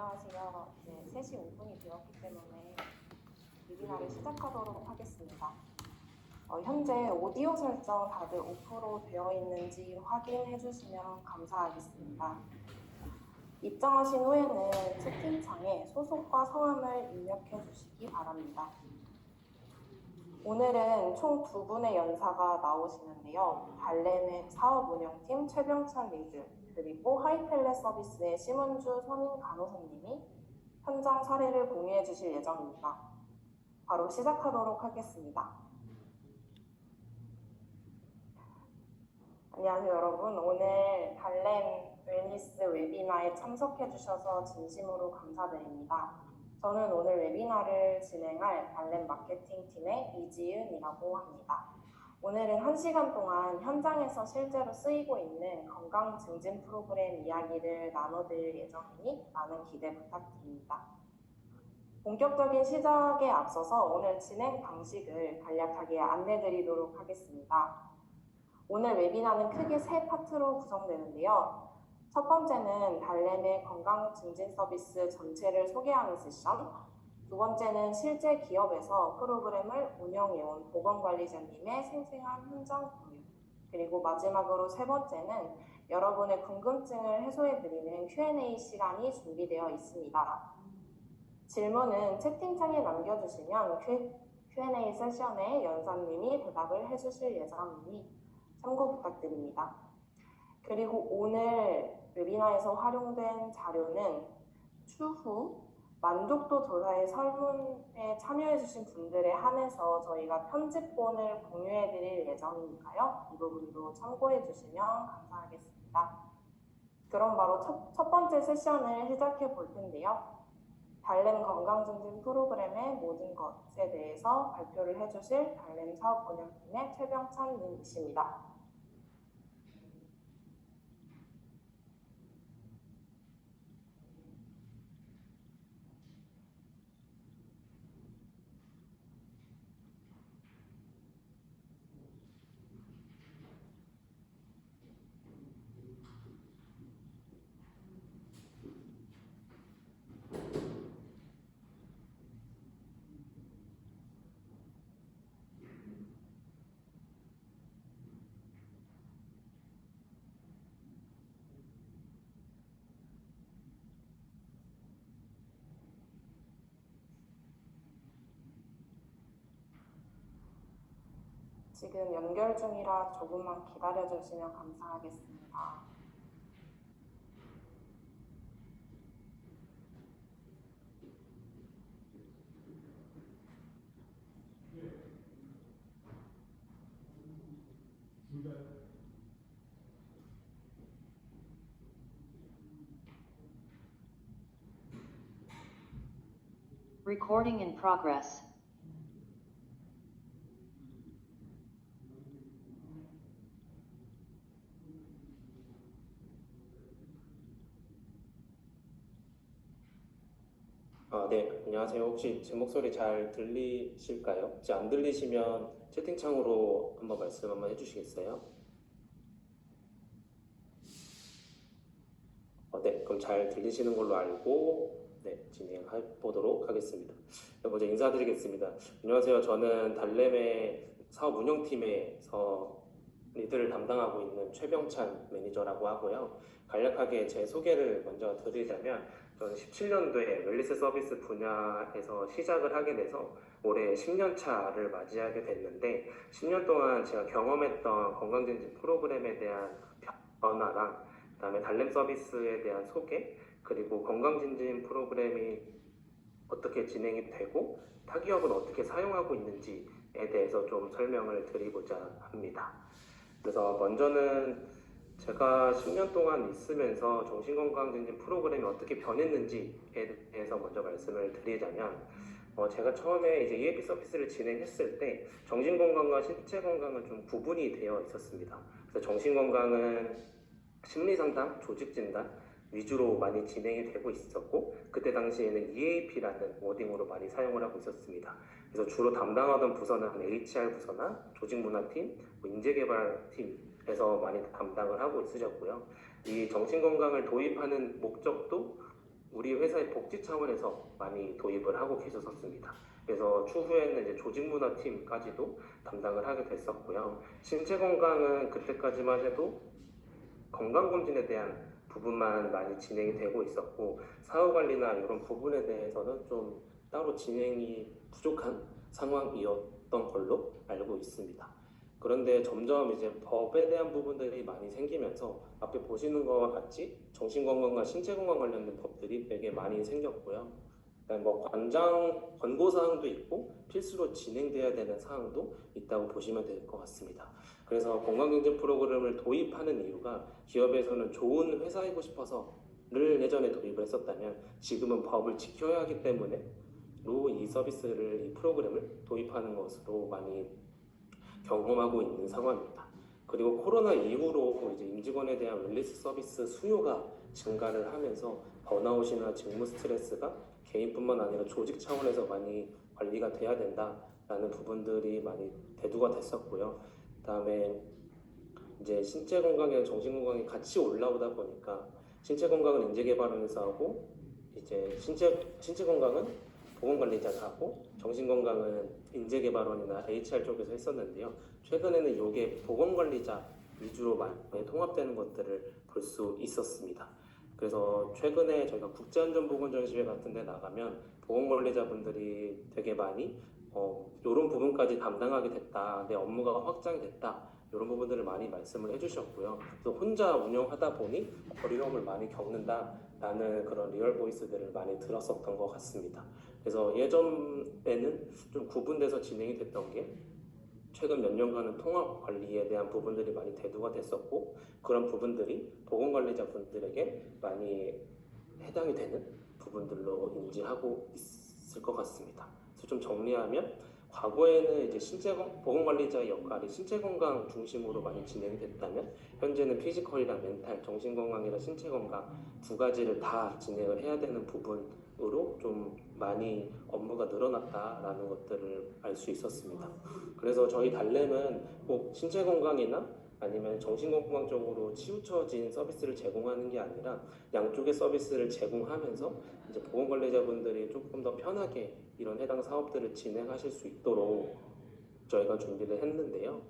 안녕하세요. 이제 3시 5분이 되었기 때문에 웨비나를 시작하도록 하겠습니다. 현재 오디오 설정 다들 오프로 되어 있는지 확인해 주시면 감사하겠습니다. 입장하신 후에는 채팅창에 소속과 성함을 입력해 주시기 바랍니다. 오늘은 총 2분의 연사가 나오시는데요. 달램의 사업운영팀 최병찬 리드, 그리고 하이펠렛 서비스의 심은주 선임 간호사님이 현장 사례를 공유해 주실 예정입니다. 바로 시작하도록 하겠습니다. 안녕하세요 여러분. 오늘 달램 웰니스 웨비나에 참석해 주셔서 진심으로 감사드립니다. 저는 오늘 웨비나를 진행할 달램 마케팅팀의 이지은이라고 합니다. 오늘은 1시간 동안 현장에서 실제로 쓰이고 있는 건강 증진 프로그램 이야기를 나눠드릴 예정이니 많은 기대 부탁드립니다. 본격적인 시작에 앞서서 오늘 진행 방식을 간략하게 안내드리도록 하겠습니다. 오늘 웨비나는 크게 3파트로 구성되는데요. 첫 번째는 달램의 건강 증진 서비스 전체를 소개하는 세션, 두 번째는 실제 기업에서 프로그램을 운영해온 보건관리자님의 생생한 현장 공유, 그리고 마지막으로 3번째는 여러분의 궁금증을 해소해드리는 Q&A 시간이 준비되어 있습니다. 질문은 채팅창에 남겨주시면 Q&A 세션에 연사님이 대답을 해주실 예정이니 참고 부탁드립니다. 그리고 오늘 웨비나에서 활용된 자료는 추후 만족도 조사의 설문에 참여해주신 분들에 한해서 저희가 편집본을 공유해드릴 예정이니까요. 이 부분도 참고해주시면 감사하겠습니다. 그럼 바로 첫 번째 세션을 시작해 볼 텐데요. 달램 건강증진 프로그램의 모든 것에 대해서 발표를 해주실 달램 사업운영팀의 최병찬 님이십니다. 지금 연결 중이라 조금만 기다려주시면 감사하겠습니다. Recording in progress. 네, 안녕하세요. 혹시 제 목소리 잘 들리실까요? 혹시 안 들리시면 채팅창으로 한번 말씀 한번 해주시겠어요? 네, 그럼 잘 들리시는 걸로 알고 진행해 보도록 하겠습니다. 먼저 인사드리겠습니다. 안녕하세요. 저는 달램의 사업 운영팀에서 리드를 담당하고 있는 최병찬 매니저라고 하고요. 간략하게 제 소개를 먼저 드리자면 저는 17년도에 웰니스 서비스 분야에서 시작을 하게 돼서 올해 10년 차를 맞이하게 됐는데 10년 동안 제가 경험했던 건강증진 프로그램에 대한 변화랑 그다음에 달램 서비스에 대한 소개, 그리고 건강증진 프로그램이 어떻게 진행이 되고 타 기업은 어떻게 사용하고 있는지에 대해서 좀 설명을 드리고자 합니다. 그래서 먼저는 제가 10년 동안 있으면서 정신건강증진 프로그램이 어떻게 변했는지에 대해서 먼저 말씀을 드리자면 제가 처음에 이제 EAP 서비스를 진행했을 때 정신건강과 신체건강은 좀 구분이 되어 있었습니다. 그래서 정신건강은 심리상담, 조직진단 위주로 많이 진행이 되고 있었고 그때 당시에는 EAP라는 워딩으로 많이 사용을 하고 있었습니다. 그래서 주로 담당하던 부서는 HR 부서나 조직문화팀, 인재개발팀에서 많이 담당을 하고 있으셨고요. 이 정신건강을 도입하는 목적도 우리 회사의 복지 차원에서 많이 도입을 하고 계셨었습니다. 그래서 추후에는 이제 조직문화팀까지도 담당을 하게 됐었고요. 신체 건강은 그때까지만 해도 건강검진에 대한 부분만 많이 진행이 되고 있었고, 사후관리나 이런 부분에 대해서는 좀 따로 진행이 부족한 상황이었던 걸로 알고 있습니다. 그런데 점점 이제 법에 대한 부분들이 많이 생기면서 앞에 보시는 것과 같이 정신건강과 신체건강 관련된 법들이 되게 많이 생겼고요. 그다음에 뭐 권고사항도 있고 필수로 진행돼야 되는 사항도 있다고 보시면 될 것 같습니다. 그래서 건강경제 프로그램을 도입하는 이유가 기업에서는 좋은 회사이고 싶어서를 예전에 도입을 했었다면 지금은 법을 지켜야 하기 때문에 이 서비스를, 이 프로그램을 도입하는 것으로 많이 경험하고 있는 상황입니다. 그리고 코로나 이후로 이제 임직원에 대한 웰니스 서비스 수요가 증가를 하면서 번아웃이나 직무 스트레스가 개인뿐만 아니라 조직 차원에서 많이 관리가 돼야 된다라는 부분들이 많이 대두가 됐었고요. 그다음에 이제 신체 건강이랑 정신 건강이 같이 올라오다 보니까 신체 건강은 인재개발원에서 하고 이제 신체 건강은 보건관리자가 하고 정신 건강은 인재개발원이나 HR 쪽에서 했었는데요. 최근에는 이게 보건관리자 위주로 많이 통합되는 것들을 볼 수 있었습니다. 그래서 최근에 저희가 국제안전보건전시회 같은 데 나가면 보건관리자분들이 되게 많이 이런 부분까지 담당하게 됐다, 내 업무가 확장이 됐다, 이런 부분들을 많이 말씀을 해주셨고요. 그래서 혼자 운영하다 보니 어려움을 많이 겪는다라는 그런 리얼 보이스들을 많이 들었었던 것 같습니다. 그래서 예전에는 좀 구분돼서 진행이 됐던 게 최근 몇 년간은 통합 관리에 대한 부분들이 많이 대두가 됐었고, 그런 부분들이 보건관리자분들에게 많이 해당이 되는 부분들로 인지하고 있을 것 같습니다. 그래서 좀 정리하면 과거에는 이제 보건관리자의 역할이 신체 건강 중심으로 많이 진행이 됐다면 현재는 피지컬이랑 멘탈, 정신 건강이랑 신체 건강 두 가지를 다 진행을 해야 되는 부분으로 좀 많이 업무가 늘어났다라는 것들을 알 수 있었습니다. 그래서 저희 달램은 꼭 신체 건강이나 아니면 정신 건강 쪽으로 치우쳐진 서비스를 제공하는 게 아니라 양쪽의 서비스를 제공하면서 이제 보건관리자분들이 조금 더 편하게 이런 해당 사업들을 진행하실 수 있도록 저희가 준비를 했는데요.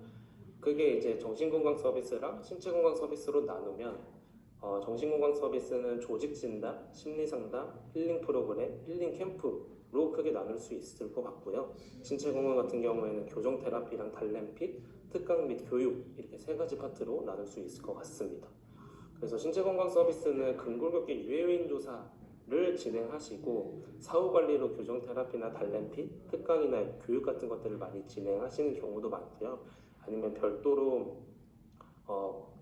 그게 이제 정신건강 서비스랑 신체건강 서비스로 나누면 정신건강 서비스는 조직진단, 심리상담, 힐링 프로그램, 힐링 캠프로 크게 나눌 수 있을 것 같고요. 신체건강 같은 경우에는 교정테라피랑 달램핏, 특강 및 교육 이렇게 세 가지 파트로 나눌 수 있을 것 같습니다. 그래서 신체건강 서비스는 근골격계 유해요인 조사를 진행하시고 사후관리로 교정테라피나 달램핏, 특강이나 교육 같은 것들을 많이 진행하시는 경우도 많고요. 아니면 별도로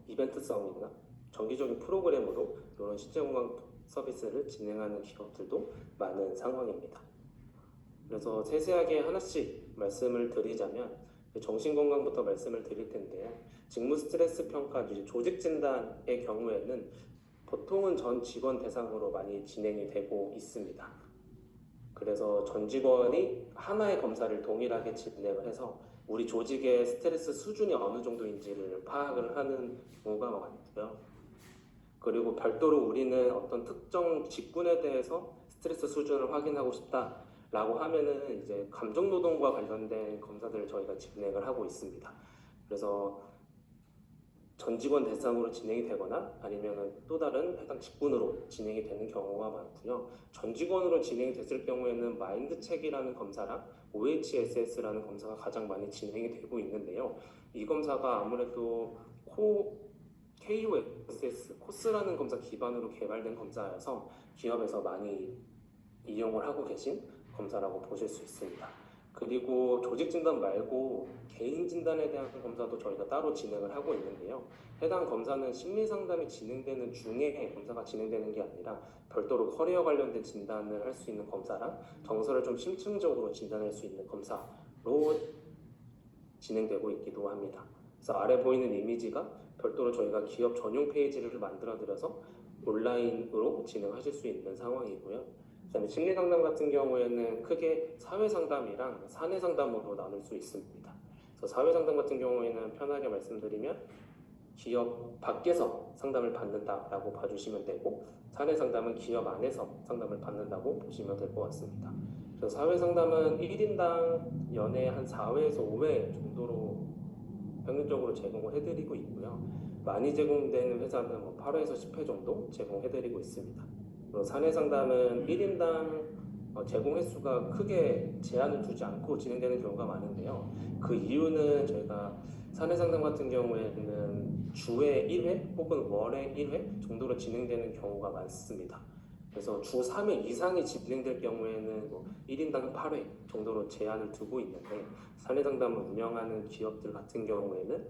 이벤트성이나 정기적인 프로그램으로 이런 신체건강 서비스를 진행하는 기업들도 많은 상황입니다. 그래서 세세하게 하나씩 말씀을 드리자면 정신건강부터 말씀을 드릴 텐데요. 직무 스트레스 평가, 조직 진단의 경우에는 보통은 전 직원 대상으로 많이 진행이 되고 있습니다. 그래서 전 직원이 하나의 검사를 동일하게 진행을 해서 우리 조직의 스트레스 수준이 어느 정도인지를 파악을 하는 경우가 많고요. 그리고 별도로 우리는 어떤 특정 직군에 대해서 스트레스 수준을 확인하고 싶다라고 하면은 이제 감정노동과 관련된 검사들을 저희가 진행을 하고 있습니다. 그래서 전 직원 대상으로 진행이 되거나 아니면 또 다른 해당 직군으로 진행이 되는 경우가 많고요. 전 직원으로 진행이 됐을 경우에는 마인드체크라는 검사랑 OHSS라는 검사가 가장 많이 진행이 되고 있는데요. 이 검사가 아무래도 KOSS, 코스라는 검사 기반으로 개발된 검사여서 기업에서 많이 이용을 하고 계신 검사라고 보실 수 있습니다. 그리고 조직 진단 말고 개인 진단에 대한 검사도 저희가 따로 진행을 하고 있는데요. 해당 검사는 심리 상담이 진행되는 중에 검사가 진행되는 게 아니라 별도로 커리어 관련된 진단을 할 수 있는 검사랑 정서를 좀 심층적으로 진단할 수 있는 검사로 진행되고 있기도 합니다. 그래서 아래 보이는 이미지가 별도로 저희가 기업 전용 페이지를 만들어드려서 온라인으로 진행하실 수 있는 상황이고요. 그다음에 심리 상담 같은 경우에는 크게 사회 상담이랑 사내 상담으로 나눌 수 있습니다. 그래서 사회 상담 같은 경우에는 편하게 말씀드리면 기업 밖에서 상담을 받는다라고 봐주시면 되고, 사내 상담은 기업 안에서 상담을 받는다고 보시면 될 것 같습니다. 그래서 사회 상담은 1인당 연에 한 4회에서 5회 정도로 평균적으로 제공을 해드리고 있고요. 많이 제공되는 회사는 뭐 8회에서 10회 정도 제공해드리고 있습니다. 그리고 사내 상담은 1인당 제공 횟수가 크게 제한을 두지 않고 진행되는 경우가 많은데요. 그 이유는 저희가 사내 상담 같은 경우에는 주에 1회 혹은 월에 1회 정도로 진행되는 경우가 많습니다. 그래서 주 3회 이상이 진행될 경우에는 뭐 1인당 8회 정도로 제한을 두고 있는데, 사내 상담을 운영하는 기업들 같은 경우에는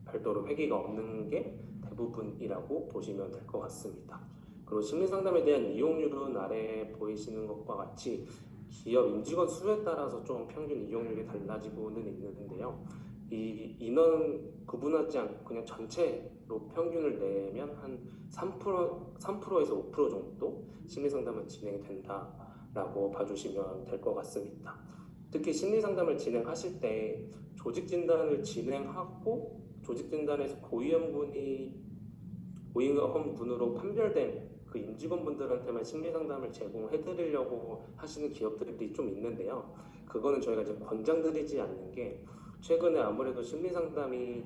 별도로 회계가 없는 게 대부분이라고 보시면 될 것 같습니다. 그리고 심리상담에 대한 이용률은 아래 보이시는 것과 같이 기업 임직원 수에 따라서 좀 평균 이용률이 달라지고는 있는데요. 이 인원 구분하지 않고 그냥 전체로 평균을 내면 한 3%에서 5% 정도 심리상담은 진행이 된다라고 봐주시면 될 것 같습니다. 특히 심리상담을 진행하실 때 조직진단을 진행하고 조직진단에서 고위험군으로 판별된 그 임직원분들한테만 심리상담을 제공해드리려고 하시는 기업들이 좀 있는데요. 그거는 저희가 이제 권장드리지 않는 게, 최근에 아무래도 심리상담이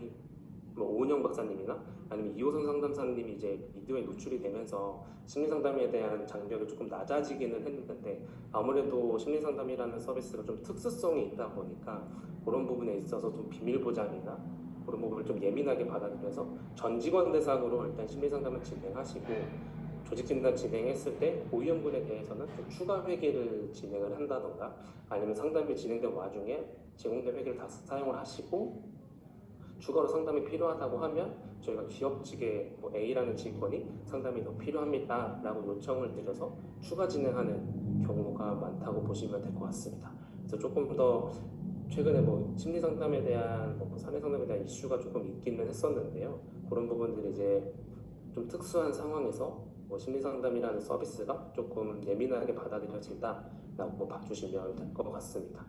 뭐 오은영 박사님이나 아니면 이호선 상담사님이 이제 미디어에 노출이 되면서 심리상담에 대한 장벽이 조금 낮아지기는 했는데, 아무래도 심리상담이라는 서비스가 좀 특수성이 있다 보니까 그런 부분에 있어서 좀 비밀 보장이나 그런 부분을 좀 예민하게 받아들여서 전 직원 대상으로 일단 심리상담을 진행하시고, 조직진단 진행했을 때 고위험군에 대해서는 좀 추가 회계를 진행을 한다던가, 아니면 상담이 진행된 와중에 제공된 회계를 다 사용을 하시고 추가로 상담이 필요하다고 하면 저희가 기업 측에 뭐 A라는 직원이 상담이 더 필요합니다 라고 요청을 드려서 추가 진행하는 경우가 많다고 보시면 될 것 같습니다. 그래서 조금 더 최근에 뭐 심리 상담에 대한 사내 상담에 대한 이슈가 조금 있기는 했었는데요. 그런 부분들이 이제 좀 특수한 상황에서 뭐 심리 상담이라는 서비스가 조금 예민하게 받아들여진다라고 봐주시면 될 것 같습니다.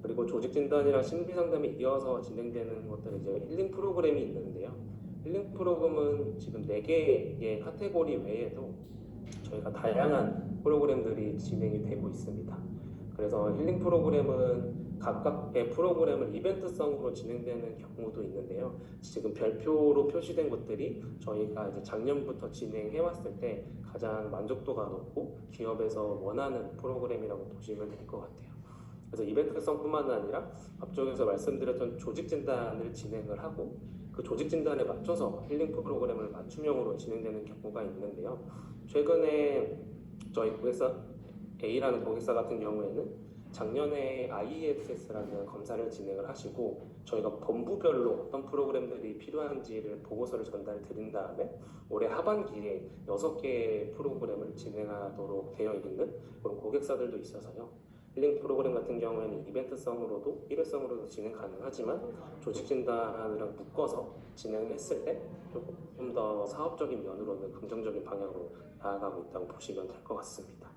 그리고 조직 진단이랑 심리 상담이 이어서 진행되는 것들은 이제 힐링 프로그램이 있는데요. 힐링 프로그램은 지금 4개의 카테고리 외에도 저희가 다양한 프로그램들이 진행이 되고 있습니다. 그래서 힐링 프로그램은 각각의 프로그램을 이벤트성으로 진행되는 경우도 있는데요. 지금 별표로 표시된 것들이 저희가 이제 작년부터 진행해 왔을 때 가장 만족도가 높고 기업에서 원하는 프로그램이라고 보시면 될 것 같아요. 그래서 이벤트성뿐만 아니라 앞쪽에서 말씀드렸던 조직 진단을 진행을 하고 그 조직 진단에 맞춰서 힐링 프로그램을 맞춤형으로 진행되는 경우가 있는데요. 최근에 저희 고객사 A라는 고객사 같은 경우에는 작년에 IESS라는 검사를 진행을 하시고 저희가 본부별로 어떤 프로그램들이 필요한지를 보고서를 전달 드린 다음에 올해 하반기에 6개의 프로그램을 진행하도록 되어 있는 그런 고객사들도 있어서요. 힐링 프로그램 같은 경우에는 이벤트성으로도 일회성으로도 진행 가능하지만 조직 진단이랑 묶어서 진행을 했을 때 조금 더 사업적인 면으로는 긍정적인 방향으로 나아가고 있다고 보시면 될 것 같습니다.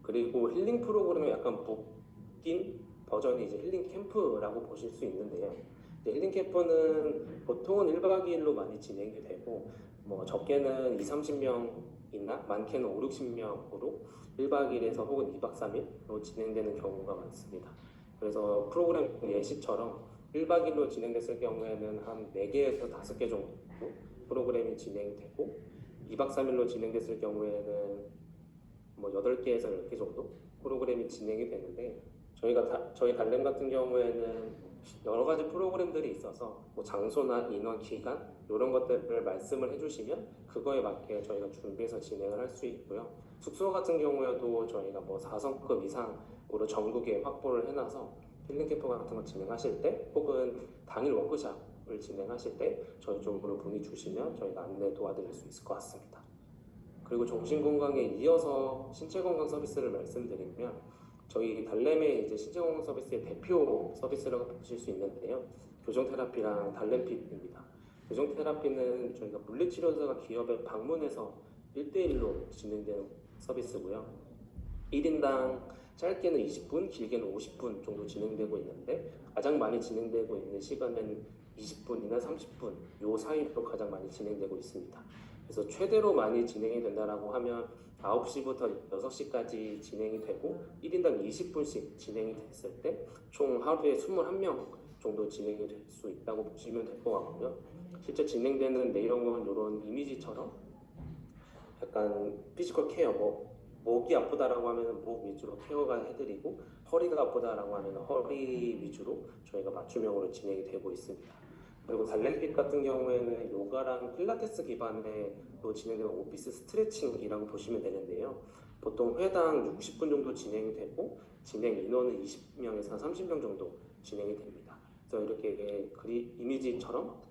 그리고 힐링 프로그램의 약간 묶인 버전이 이제 힐링 캠프라고 보실 수 있는데요. 힐링 캠프는 보통은 1박 2일로 많이 진행이 되고 뭐 적게는 20-30명이나 많게는 5-60명으로 1박 2일에서 혹은 2박 3일로 진행되는 경우가 많습니다. 그래서 프로그램 예시처럼 1박 2일로 진행됐을 경우에는 한 4개에서 5개 정도 프로그램이 진행되고 2박 3일로 진행됐을 경우에는 뭐 8개에서 10개 정도 프로그램이 진행이 되는데 저희 달램 같은 경우에는 여러 가지 프로그램들이 있어서 뭐 장소나 인원, 기간 이런 것들을 말씀을 해주시면 그거에 맞게 저희가 준비해서 진행을 할 수 있고요. 숙소 같은 경우에도 저희가 뭐 4성급 이상으로 전국에 확보를 해놔서 힐링 캠프 같은 거 진행하실 때 혹은 당일 워크숍을 진행하실 때 저희 쪽으로 문의 주시면 저희가 안내 도와드릴 수 있을 것 같습니다. 그리고 정신건강에 이어서 신체건강 서비스를 말씀드리면 저희 달램의 이제 신체건강 서비스의 대표 서비스라고 보실 수 있는데요. 교정테라피랑 달램핏입니다. 교정테라피는 저희가 물리치료사가 기업에 방문해서 1대1로 진행되는 서비스고요. 1인당 짧게는 20분, 길게는 50분 정도 진행되고 있는데 가장 많이 진행되고 있는 시간은 20분이나 30분 요 사이로 가장 많이 진행되고 있습니다. 그래서 최대로 많이 진행이 된다라고 하면 9시부터 6시까지 진행이 되고 1인당 20분씩 진행이 됐을 때 총 하루에 21명 정도 진행이 될 수 있다고 보시면 될 것 같고요. 실제 진행되는 내용은 이런 이미지처럼 약간 피지컬 케어, 목이 아프다라고 하면 목 위주로 케어가 해드리고 허리가 아프다라고 하면 허리 위주로 저희가 맞춤형으로 진행이 되고 있습니다. 그리고 달래핏 같은 경우에는 요가랑 필라테스 기반으로 진행되는 오피스 스트레칭이라고 보시면 되는데요. 보통 회당 60분 정도 진행이 되고 진행 인원은 20명에서 30명 정도 진행이 됩니다. 그래서 이렇게 이미지처럼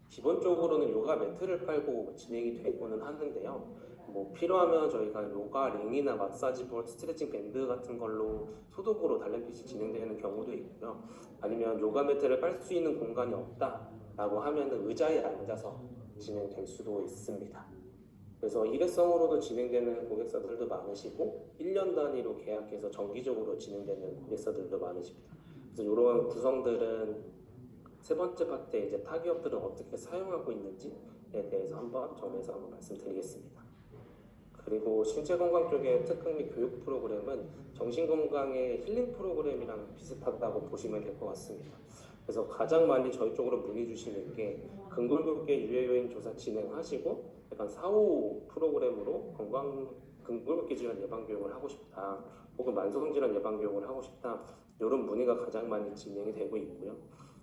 기본적으로는 요가 매트를 깔고 진행이 되고는 하는데요. 필요하면 저희가 요가 링이나 마사지 볼, 스트레칭 밴드 같은 걸로 소독으로 달래핏이 진행되는 경우도 있고요. 아니면 요가 매트를 깔 수 있는 공간이 없다라고 하면은 의자에 앉아서 진행될 수도 있습니다. 그래서 일회성으로도 진행되는 고객사들도 많으시고 1년 단위로 계약해서 정기적으로 진행되는 고객사들도 많으십니다. 그래서 이런 구성들은 세 번째 파트에 이제 타기업들은 어떻게 사용하고 있는지에 대해서 한번 정해서 한번 말씀드리겠습니다. 그리고 신체건강 쪽의 특강 및 교육 프로그램은 정신건강의 힐링 프로그램이랑 비슷하다고 보시면 될 것 같습니다. 그래서 가장 많이 저희 쪽으로 문의 주시는 게 근골격계 유해요인 조사 진행하시고 약간 사후 프로그램으로 근골격계 질환 예방 교육을 하고 싶다, 혹은 만성질환 예방 교육을 하고 싶다, 이런 문의가 가장 많이 진행이 되고 있고요.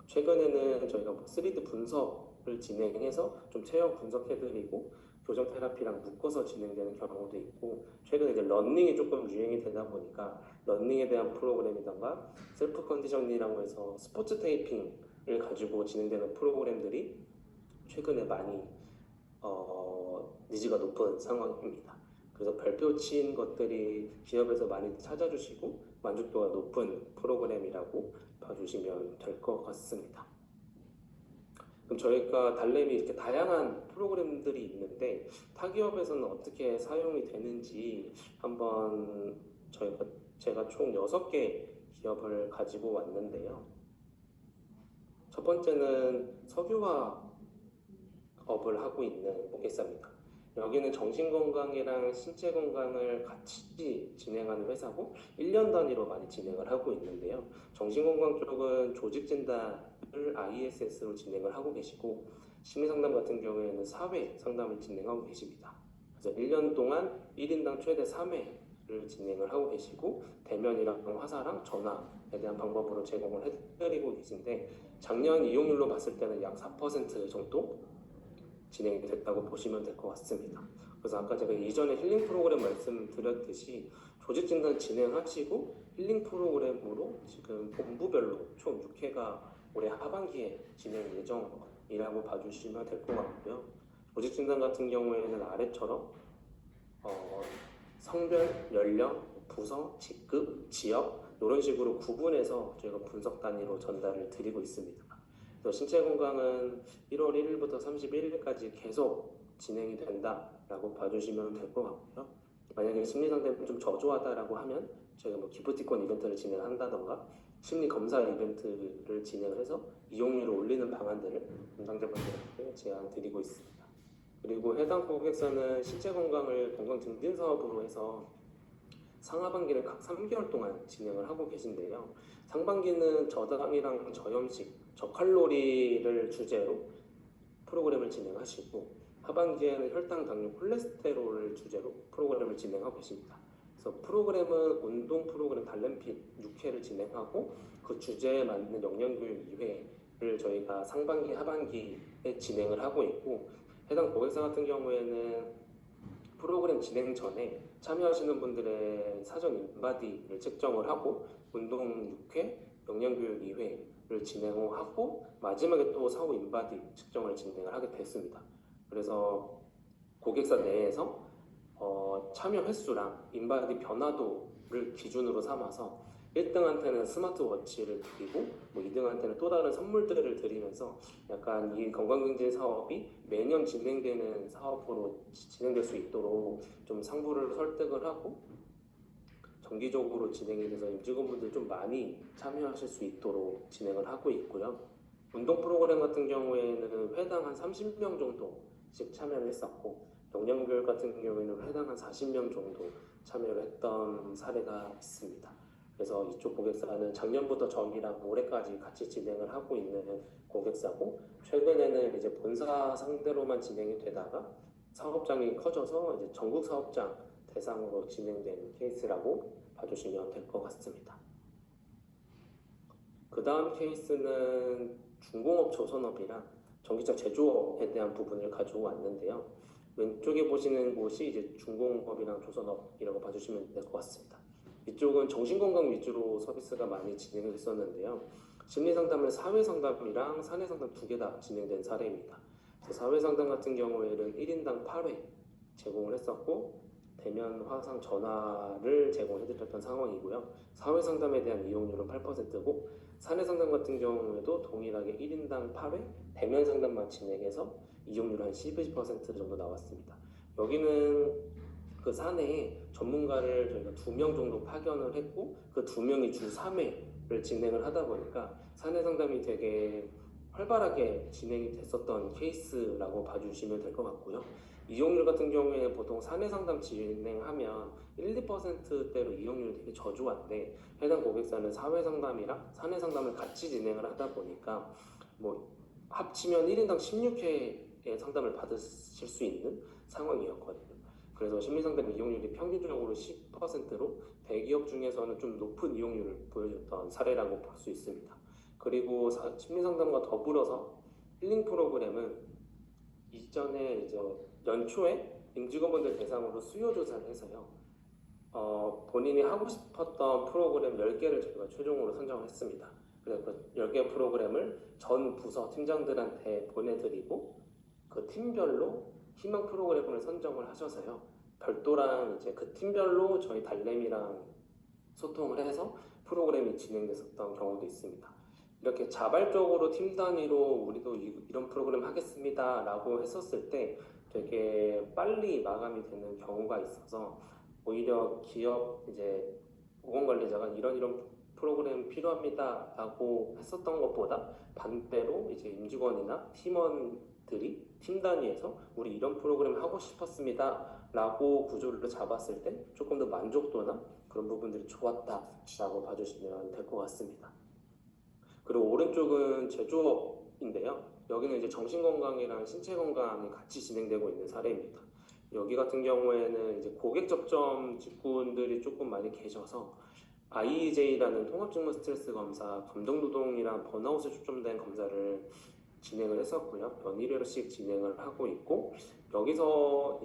최근에는 저희가 3D 분석을 진행해서 좀 체형 분석해드리고 교정 테라피랑 묶어서 진행되는 경우도 있고, 최근에 이제 러닝이 조금 유행이 되다 보니까 러닝에 대한 프로그램이던가 셀프 컨디셔닝이라고 해서 스포츠 테이핑을 가지고 진행되는 프로그램들이 최근에 많이 니즈가 높은 상황입니다. 그래서 별표치인 것들이 기업에서 많이 찾아주시고 만족도가 높은 프로그램이라고 봐주시면 될 것 같습니다. 그럼 저희가 달래미 이렇게 다양한 프로그램들이 있는데 타기업에서는 어떻게 사용이 되는지 한번 제가 총 6개 기업을 가지고 왔는데요. 첫 번째는 석유화업을 하고 있는 고객사입니다. 여기는 정신건강이랑 신체건강을 같이 진행하는 회사고 1년 단위로 많이 진행을 하고 있는데요. 정신건강 쪽은 조직진단을 ISS로 진행을 하고 계시고 심리상담 같은 경우에는 4회 상담을 진행하고 계십니다. 그래서 1년 동안 1인당 최대 3회를 진행을 하고 계시고 대면이랑 화사랑 전화에 대한 방법으로 제공을 해드리고 계신데 작년 이용률로 봤을 때는 약 4% 정도 진행이 됐다고 보시면 될 것 같습니다. 그래서 아까 제가 이전에 힐링 프로그램 말씀드렸듯이 조직진단 진행하시고 힐링 프로그램으로 지금 본부별로 총 6회가 올해 하반기에 진행 예정이라고 봐주시면 될 것 같고요. 조직진단 같은 경우에는 아래처럼 성별, 연령, 부서, 직급, 지역 이런 식으로 구분해서 저희가 분석 단위로 전달을 드리고 있습니다. 신체 건강은 1월 1일부터 31일까지 계속 진행이 된다라고 봐주시면 될 것 같고요. 만약에 심리 상담이 좀 저조하다라고 하면 저희가 기프티콘 이벤트를 진행한다던가 심리 검사 이벤트를 진행을 해서 이용률을 올리는 방안들을 담당자분들께 제안 드리고 있습니다. 그리고 해당 고객사는 신체 건강을 건강 증진 사업으로 해서 상하반기를 각 3개월 동안 진행을 하고 계신데요. 상반기는 저당이랑 저염식, 저칼로리를 주제로 프로그램을 진행하시고 하반기에는 혈당, 당뇨, 콜레스테롤을 주제로 프로그램을 진행하고 계십니다. 그래서 프로그램은 운동 프로그램 달래핏 6회를 진행하고 그 주제에 맞는 영양교육 2회를 저희가 상반기, 하반기에 진행을 하고 있고 해당 고객사 같은 경우에는 프로그램 진행 전에 참여하시는 분들의 사전 인바디를 측정을 하고 운동 6회, 영양교육 2회를 진행하고 마지막에 또 사후 인바디 측정을 진행을 하게 됐습니다. 그래서 고객사 내에서 참여 횟수랑 인바디 변화도를 기준으로 삼아서 1등한테는 스마트워치를 드리고 2등한테는 또 다른 선물들을 드리면서 약간 이 건강증진 사업이 매년 진행되는 사업으로 진행될 수 있도록 좀 상부를 설득을 하고 정기적으로 진행이 돼서 임직원분들 좀 많이 참여하실 수 있도록 진행을 하고 있고요. 운동 프로그램 같은 경우에는 회당 한 30명 정도씩 참여를 했었고 영양교육 같은 경우에는 회당 한 40명 정도 참여를 했던 사례가 있습니다. 그래서 이쪽 고객사는 작년부터 저희랑 올해까지 같이 진행을 하고 있는 고객사고 최근에는 이제 본사 상대로만 진행이 되다가 사업장이 커져서 이제 전국 사업장 대상으로 진행된 케이스라고 봐주시면 될 것 같습니다. 그 다음 케이스는 중공업 조선업이랑 전기차 제조업에 대한 부분을 가지고 왔는데요. 왼쪽에 보시는 곳이 이제 중공업이랑 조선업이라고 봐주시면 될 것 같습니다. 이쪽은 정신건강 위주로 서비스가 많이 진행을 했었는데요. 심리상담을 사회상담이랑 사내상담 두 개 다 진행된 사례입니다. 사회상담 같은 경우에는 1인당 8회 제공을 했었고 대면 화상 전화를 제공해드렸던 상황이고요. 사회상담에 대한 이용률은 8%고 사내상담 같은 경우에도 동일하게 1인당 8회 대면 상담만 진행해서 이용률 한 12% 정도 나왔습니다. 여기는 그 사내에 전문가를 저희가 2명 정도 파견을 했고 그 2명이 주 3회를 진행을 하다 보니까 사내 상담이 되게 활발하게 진행이 됐었던 케이스라고 봐주시면 될 것 같고요. 이용률 같은 경우에 보통 사내 상담 진행하면 1~2%대로 이용률이 되게 저조한데 해당 고객사는 사회 상담이랑 사내 상담을 같이 진행을 하다 보니까 뭐 합치면 1인당 16회의 상담을 받으실 수 있는 상황이었거든요. 그래서 심리상담 이용률이 평균적으로 10%로 대기업 중에서는 좀 높은 이용률을 보여줬던 사례라고 볼 수 있습니다. 그리고 심리상담과 더불어서 힐링 프로그램은 이전에 이제 연초에 임직원분들 대상으로 수요 조사를 해서요. 본인이 하고 싶었던 프로그램 10개를 저희가 최종으로 선정을 했습니다. 그래서 그 10개 프로그램을 전 부서 팀장들한테 보내드리고 그 팀별로 희망 프로그램을 선정을 하셔서요. 별도랑 이제 그 팀별로 저희 달램이랑 소통을 해서 프로그램이 진행됐었던 경우도 있습니다. 이렇게 자발적으로 팀 단위로 우리도 이런 프로그램 하겠습니다 라고 했었을 때 되게 빨리 마감이 되는 경우가 있어서 오히려 기업 이제 보건관리자가 이런 프로그램 필요합니다 라고 했었던 것보다 반대로 이제 임직원이나 팀원들이 팀 단위에서 우리 이런 프로그램 하고 싶었습니다 라고 구조를 잡았을 때 조금 더 만족도나 그런 부분들이 좋았다라고 봐주시면 될 것 같습니다. 그리고 오른쪽은 제조업인데요. 여기는 이제 정신건강이랑 신체건강이 같이 진행되고 있는 사례입니다. 여기 같은 경우에는 이제 고객 접점 직군들이 조금 많이 계셔서 IEJ라는 통합직무 스트레스 검사, 감정노동이랑 번아웃에 초점된 검사를 진행을 했었고요. 연일 1회씩 진행을 하고 있고 여기도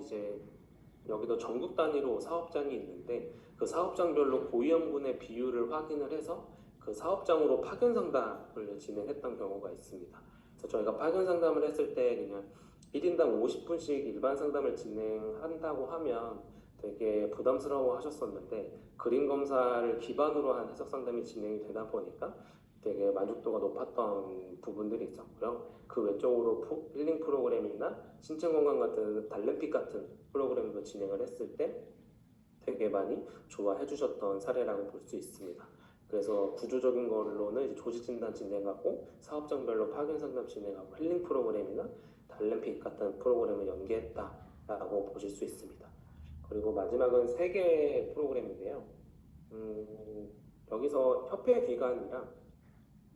전국 단위로 사업장이 있는데 그 사업장별로 고위험군의 비율을 확인을 해서 그 사업장으로 파견 상담을 진행했던 경우가 있습니다. 그래서 저희가 파견 상담을 했을 때 그냥 1인당 50분씩 일반 상담을 진행한다고 하면 되게 부담스러워 하셨었는데 그림 검사를 기반으로 한 해석 상담이 진행이 되다 보니까 되게 만족도가 높았던 부분들이 있었고요. 그 외적으로 힐링 프로그램이나 신체건강 같은 달램픽 같은 프로그램도 진행을 했을 때 되게 많이 좋아해 주셨던 사례라고 볼 수 있습니다. 그래서 구조적인 걸로는 이제 조직 진단 진행하고 사업장별로 파견 상담 진행하고 힐링 프로그램이나 달램픽 같은 프로그램을 연계했다라고 보실 수 있습니다. 그리고 마지막은 3개의 프로그램인데요. 여기서 협회 기관이랑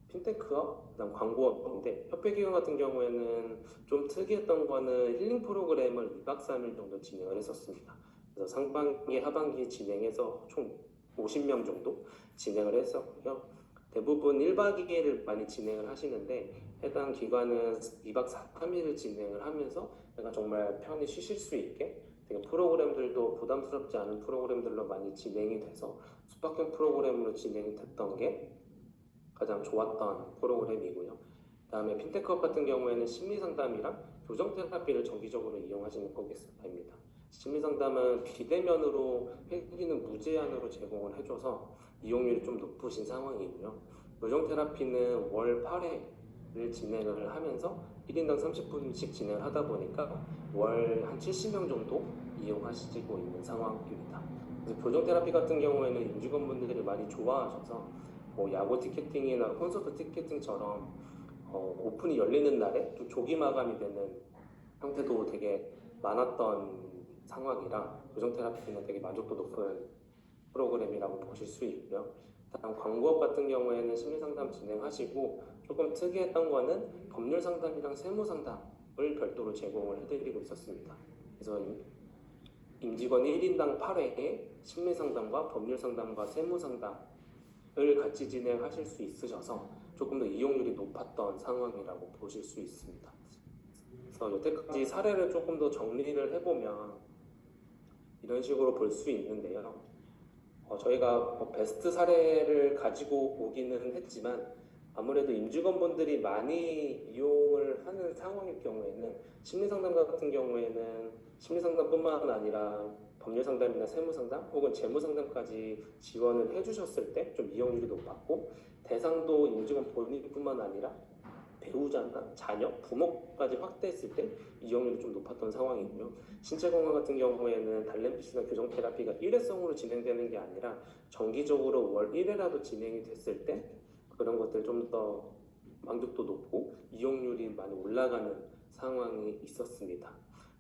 핀테크업, 그다음 광고업인데 협회 기관 같은 경우에는 좀 특이했던 거는 힐링 프로그램을 2박 3일 정도 진행을 했었습니다. 그래서 상반기, 하반기 진행해서 총 50명 정도 진행을 했었고요. 대부분 1박 2일을 많이 진행을 하시는데 해당 기관은 2박 3일을 진행을 하면서 내가 정말 편히 쉬실 수 있게 되게 프로그램들도 부담스럽지 않은 프로그램들로 많이 진행이 돼서 숙박형 프로그램으로 진행이 됐던 게 가장 좋았던 프로그램이고요. 그다음에 핀테크업 같은 경우에는 심리상담이랑 교정테라피를 정기적으로 이용하시는 고객사입니다. 심리상담은 비대면으로 회기는 무제한으로 제공을 해줘서 이용률이 좀 높으신 상황이고요. 교정테라피는 월 8회를 진행을 하면서 1인당 30분씩 진행을 하다 보니까 월 한 70명 정도 이용하시고 있는 상황입니다. 그래서 교정테라피 같은 경우에는 임직원분들이 많이 좋아하셔서 뭐 야구 티켓팅이나 콘서트 티켓팅처럼 오픈이 열리는 날에 좀 조기 마감이 되는 형태도 되게 많았던 상황이라 교정 테라피는 되게 만족도 높은 프로그램이라고 보실 수 있고요. 다음 광고업 같은 경우에는 심리 상담 진행하시고 조금 특이했던 거는 법률 상담이랑 세무 상담을 별도로 제공을 해드리고 있었습니다. 그래서 임직원 1인당 8회에 심리 상담과 법률 상담과 세무 상담을 같이 진행하실 수 있으셔서 조금 더 이용률이 높았던 상황이라고 보실 수 있습니다. 그래서 여태까지 사례를 조금 더 정리를 해보면 이런 식으로 볼 수 있는데요. 저희가 베스트 사례를 가지고 오기는 했지만 아무래도 임직원분들이 많이 이용을 하는 상황일 경우에는 심리상담 같은 경우에는 심리상담뿐만 아니라 법률상담이나 세무상담 혹은 재무상담까지 지원을 해주셨을 때 좀 이용률이 높았고 대상도 임직원 본인뿐만 아니라 배우자나 자녀, 부모까지 확대했을 때 이용률이 좀 높았던 상황이고요. 신체 건강 같은 경우에는 달래피스나 교정 테라피가 일회성으로 진행되는 게 아니라 정기적으로 월 1회라도 진행이 됐을 때 그런 것들 좀 더 만족도 높고 이용률이 많이 올라가는 상황이 있었습니다.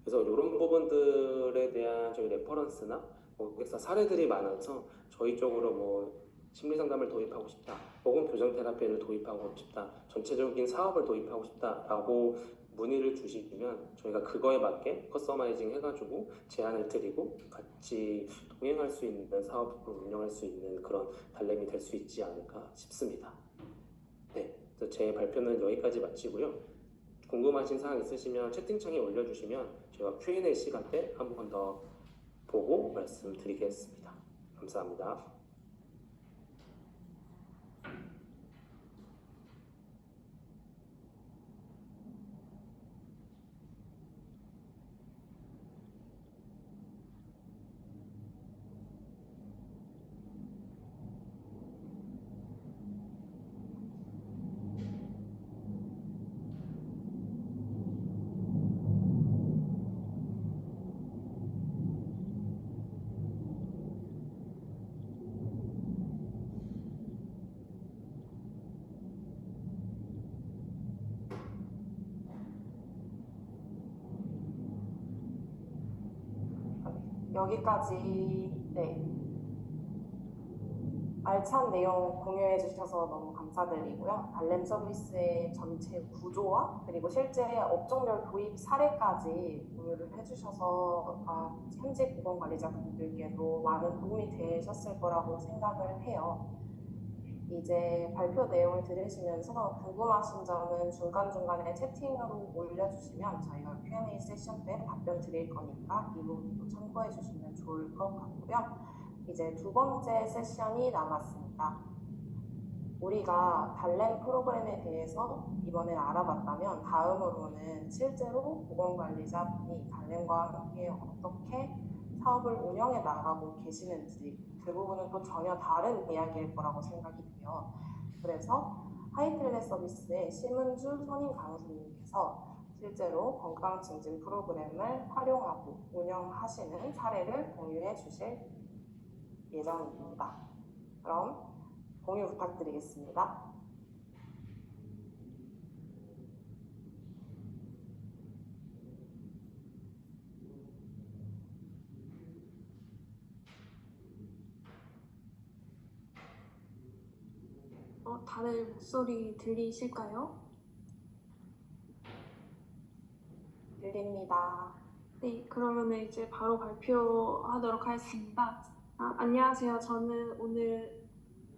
그래서 이런 부분들에 대한 저희 레퍼런스나 고객사 사례들이 많아서 저희 쪽으로 뭐 심리 상담을 도입하고 싶다, 혹은 교정 테라피를 도입하고 싶다, 전체적인 사업을 도입하고 싶다라고 문의를 주시면 저희가 그거에 맞게 커스터마이징 해가지고 제안을 드리고 같이 동행할 수 있는 사업을 운영할 수 있는 그런 달램이 될 수 있지 않을까 싶습니다. 네, 그래서 제 발표는 여기까지 마치고요. 궁금하신 사항 있으시면 채팅창에 올려주시면 제가 Q&A 시간 때 한 번 더 보고 말씀드리겠습니다. 감사합니다. 여기까지 알찬 내용 공유해 주셔서 너무 감사드리고요. 달램 서비스의 전체 구조와 그리고 실제 업종별 도입 사례까지 공유를 해주셔서 현직 보건관리자분들께도 많은 도움이 되셨을 거라고 생각을 해요. 이제 발표 내용을 들으시면서 궁금하신 점은 중간중간에 채팅으로 올려주시면 저희가 Q&A 세션 때 답변 드릴 거니까 이 부분도 참고해 주시면 좋을 것 같고요. 이제 두 번째 세션이 남았습니다. 우리가 달램 프로그램에 대해서 이번에 알아봤다면 다음으로는 실제로 보건관리자분이 달램과 함께 어떻게 사업을 운영해 나가고 계시는지 그 부분은 또 전혀 다른 이야기일 거라고 생각이 돼요. 그래서 하이텔레 서비스의 심은주 선임 간호사님께서 실제로 건강 증진 프로그램을 활용하고 운영하시는 사례를 공유해 주실 예정입니다. 그럼 공유 부탁드리겠습니다. 다들 목소리 들리실까요? 들립니다. 네, 그러면 이제 바로 발표하도록 하겠습니다. 안녕하세요. 저는 오늘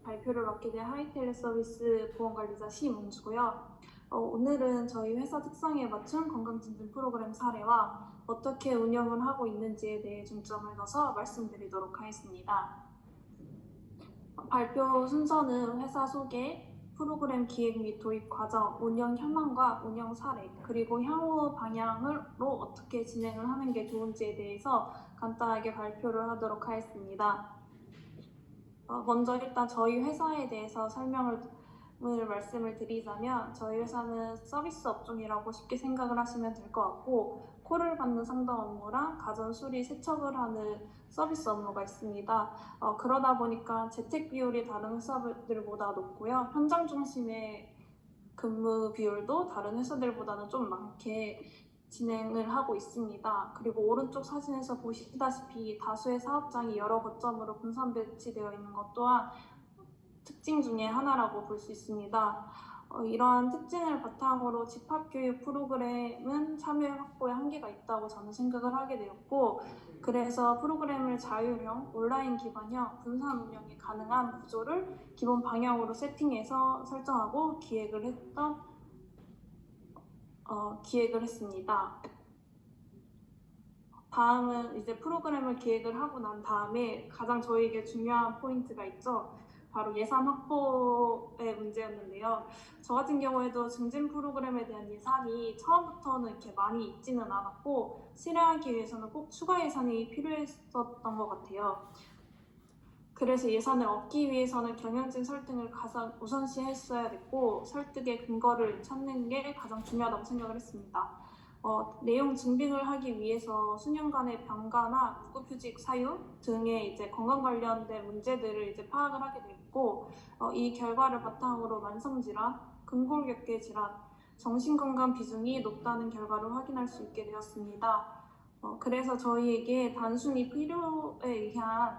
발표를 맡게 된 하이텔레 서비스 보건관리자 심은주고요. 오늘은 저희 회사 특성에 맞춘 건강증진 프로그램 사례와 어떻게 운영을 하고 있는지에 대해 중점을 둬서 말씀드리도록 하겠습니다. 발표 순서는 회사 소개, 프로그램 기획 및 도입 과정, 운영 현황과 운영 사례, 그리고 향후 방향으로 어떻게 진행을 하는 게 좋은지에 대해서 간단하게 발표를 하도록 하겠습니다. 먼저 일단 저희 회사에 대해서 말씀을 드리자면 저희 회사는 서비스 업종이라고 쉽게 생각을 하시면 될 것 같고 콜을 받는 상담 업무랑 가전 수리 세척을 하는 서비스 업무가 있습니다. 그러다 보니까 재택 비율이 다른 회사들보다 높고요. 현장 중심의 근무 비율도 다른 회사들보다는 좀 많게 진행을 하고 있습니다. 그리고 오른쪽 사진에서 보시다시피 다수의 사업장이 여러 거점으로 분산 배치되어 있는 것 또한 특징 중에 하나라고 볼 수 있습니다. 이러한 특징을 바탕으로 집합교육 프로그램은 참여 확보에 한계가 있다고 저는 생각을 하게 되었고, 그래서 프로그램을 자율형, 온라인 기반형, 분산 운영이 가능한 구조를 기본 방향으로 세팅해서 설정하고 기획을 했습니다. 다음은 이제 프로그램을 기획을 하고 난 다음에 가장 저에게 중요한 포인트가 있죠. 바로 예산 확보의 문제였는데요. 저 같은 경우에도 증진 프로그램에 대한 예산이 처음부터는 이렇게 많이 있지는 않았고, 실행하기 위해서는 꼭 추가 예산이 필요했었던 것 같아요. 그래서 예산을 얻기 위해서는 경영진 설득을 가장 우선시했어야 됐고, 설득의 근거를 찾는 게 가장 중요하다고 생각을 했습니다. 내용 증빙을 하기 위해서 수년간의 병가나 무급휴직 사유 등의 이제 건강 관련된 문제들을 이제 파악을 하게 됐고, 이 결과를 바탕으로 만성질환, 근골격계 질환, 정신건강 비중이 높다는 결과를 확인할 수 있게 되었습니다. 그래서 저희에게 단순히 필요에 의한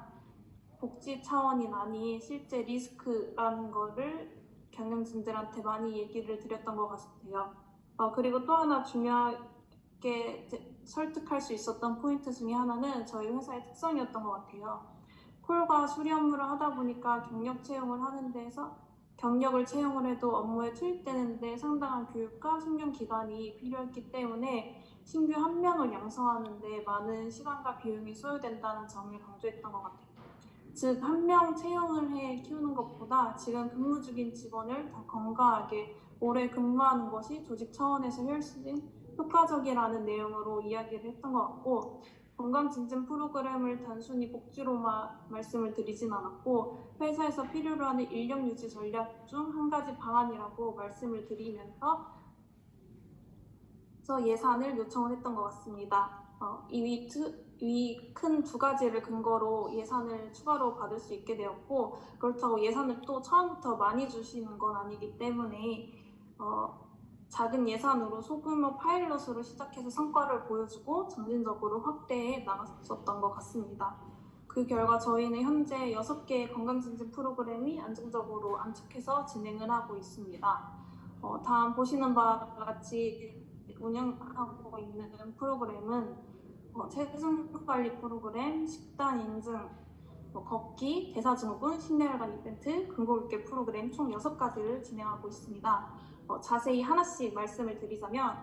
복지 차원이 아닌 실제 리스크라는 거를 경영진들한테 많이 얘기를 드렸던 것 같아요. 그리고 또 하나 중요하게 설득할 수 있었던 포인트 중에 하나는 저희 회사의 특성이었던 것 같아요. 콜과 수리 업무를 하다 보니까 경력을 채용을 해도 업무에 투입되는 데 상당한 교육과 숙련 기간이 필요했기 때문에 신규 한 명을 양성하는 데 많은 시간과 비용이 소요된다는 점을 강조했던 것 같아요. 즉, 한 명 채용을 해 키우는 것보다 지금 근무 중인 직원을 더 건강하게 오래 근무하는 것이 조직 차원에서 훨씬 효과적이라는 내용으로 이야기를 했던 것 같고, 건강진진 프로그램을 단순히 복지로만 말씀을 드리진 않았고, 회사에서 필요로 하는 인력 유지 전략 중 한 가지 방안이라고 말씀을 드리면서 예산을 요청을 했던 것 같습니다. 이 큰 두 가지를 근거로 예산을 추가로 받을 수 있게 되었고, 그렇다고 예산을 또 처음부터 많이 주시는 건 아니기 때문에 작은 예산으로 소규모 파일럿으로 시작해서 성과를 보여주고 점진적으로 확대해 나갔었던 것 같습니다. 그 결과 저희는 현재 6개의 건강진진 프로그램이 안정적으로 안착해서 진행을 하고 있습니다. 다음 보시는 바와 같이 운영하고 있는 프로그램은 체중관리 프로그램, 식단 인증, 걷기, 대사증후군, 신내혈관 이벤트, 근골격계 프로그램 총 6가지를 진행하고 있습니다. 자세히 하나씩 말씀을 드리자면,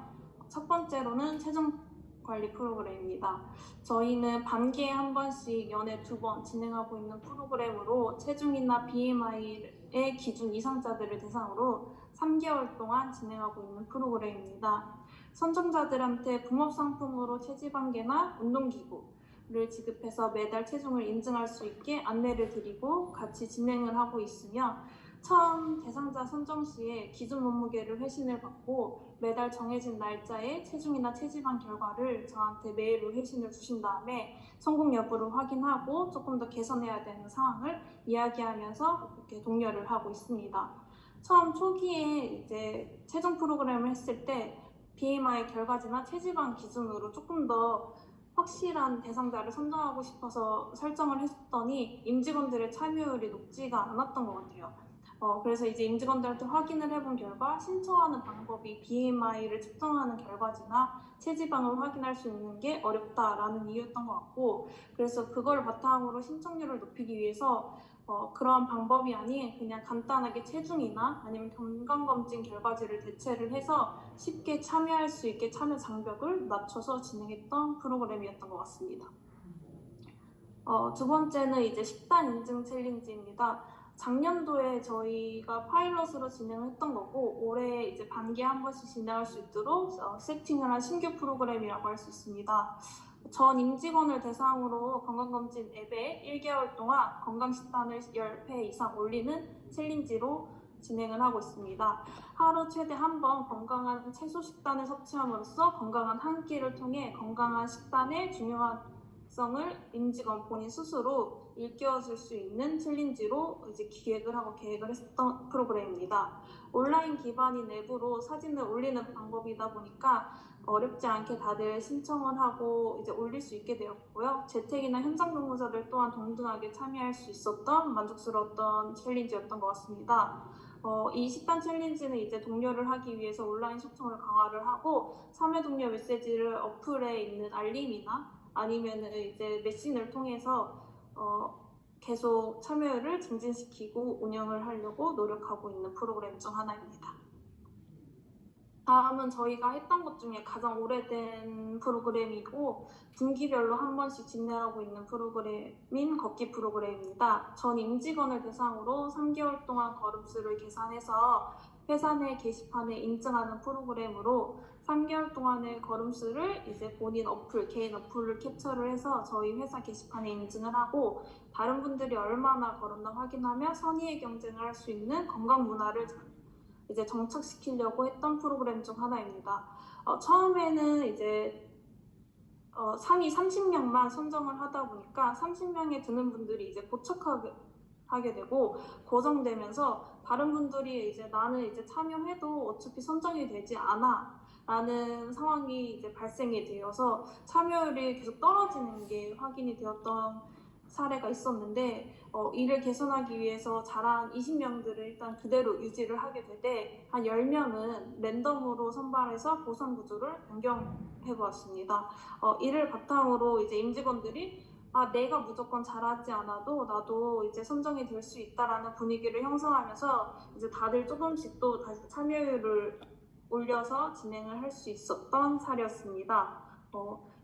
첫 번째로는 체중관리 프로그램입니다. 저희는 반기에 한 번씩 연애 2번 진행하고 있는 프로그램으로 체중이나 BMI의 기준 이상자들을 대상으로 3개월 동안 진행하고 있는 프로그램입니다. 선정자들한테 붕업상품으로 체지방계나 운동기구를 지급해서 매달 체중을 인증할 수 있게 안내를 드리고 같이 진행을 하고 있으며, 처음 대상자 선정 시에 기준 몸무게를 회신을 받고 매달 정해진 날짜에 체중이나 체지방 결과를 저한테 메일로 회신을 주신 다음에 성공 여부를 확인하고 조금 더 개선해야 되는 상황을 이야기하면서 이렇게 독려를 하고 있습니다. 처음 초기에 이제 체중 프로그램을 했을 때 BMI 결과지나 체지방 기준으로 조금 더 확실한 대상자를 선정하고 싶어서 설정을 했더니 임직원들의 참여율이 높지가 않았던 것 같아요. 그래서 이제 임직원들한테 확인을 해본 결과 신청하는 방법이 BMI를 측정하는 결과지나 체지방을 확인할 수 있는 게 어렵다라는 이유였던 것 같고, 그래서 그걸 바탕으로 신청률을 높이기 위해서 그런 방법이 아닌 그냥 간단하게 체중이나 아니면 건강검진 결과지를 대체를 해서 쉽게 참여할 수 있게 참여 장벽을 낮춰서 진행했던 프로그램이었던 것 같습니다. 두 번째는 이제 식단 인증 챌린지입니다. 작년도에 저희가 파일럿으로 진행을 했던 거고, 올해 이제 반기에 한 번씩 진행할 수 있도록 세팅을 한 신규 프로그램이라고 할 수 있습니다. 전 임직원을 대상으로 건강검진 앱에 1개월 동안 건강식단을 10회 이상 올리는 챌린지로 진행을 하고 있습니다. 하루 최대 한 번 건강한 채소 식단을 섭취함으로써 건강한 한 끼를 통해 건강한 식단의 중요한 특성을 임직원 본인 스스로 일깨워줄 수 있는 챌린지로 이제 기획을 하고 계획을 했었던 프로그램입니다. 온라인 기반인 앱으로 사진을 올리는 방법이다 보니까 어렵지 않게 다들 신청을 하고 이제 올릴 수 있게 되었고요. 재택이나 현장 근무자들 또한 동등하게 참여할 수 있었던 만족스러웠던 챌린지였던 것 같습니다. 이 식단 챌린지는 이제 독려를 하기 위해서 온라인 소통을 강화를 하고 참여 독려 메시지를 어플에 있는 알림이나 아니면은 이제 메신을 통해서 계속 참여를 증진시키고 운영을 하려고 노력하고 있는 프로그램 중 하나입니다. 다음은 저희가 했던 것 중에 가장 오래된 프로그램이고 분기별로 한 번씩 진행하고 있는 프로그램인 걷기 프로그램입니다. 전 임직원을 대상으로 3개월 동안 걸음수를 계산해서 회사 내 게시판에 인증하는 프로그램으로 3개월 동안의 걸음수를 이제 본인 어플, 개인 어플을 캡처를 해서 저희 회사 게시판에 인증을 하고 다른 분들이 얼마나 걸었나 확인하며 선의의 경쟁을 할 수 있는 건강 문화를 이제 정착시키려고 했던 프로그램 중 하나입니다. 처음에는 이제 상위 30명만 선정을 하다 보니까 30명에 드는 분들이 이제 포착하게 되고 고정되면서 다른 분들이 이제 나는 이제 참여해도 어차피 선정이 되지 않아 라는 상황이 이제 발생이 되어서 참여율이 계속 떨어지는 게 확인이 되었던 사례가 있었는데 이를 개선하기 위해서 잘한 20명들을 일단 그대로 유지를 하게 되되 한 10명은 랜덤으로 선발해서 보상 구조를 변경해 보았습니다. 이를 바탕으로 이제 임직원들이 내가 무조건 잘하지 않아도 나도 이제 선정이 될 수 있다라는 분위기를 형성하면서 이제 다들 조금씩 또 다시 참여율을 올려서 진행을 할 수 있었던 사례였습니다.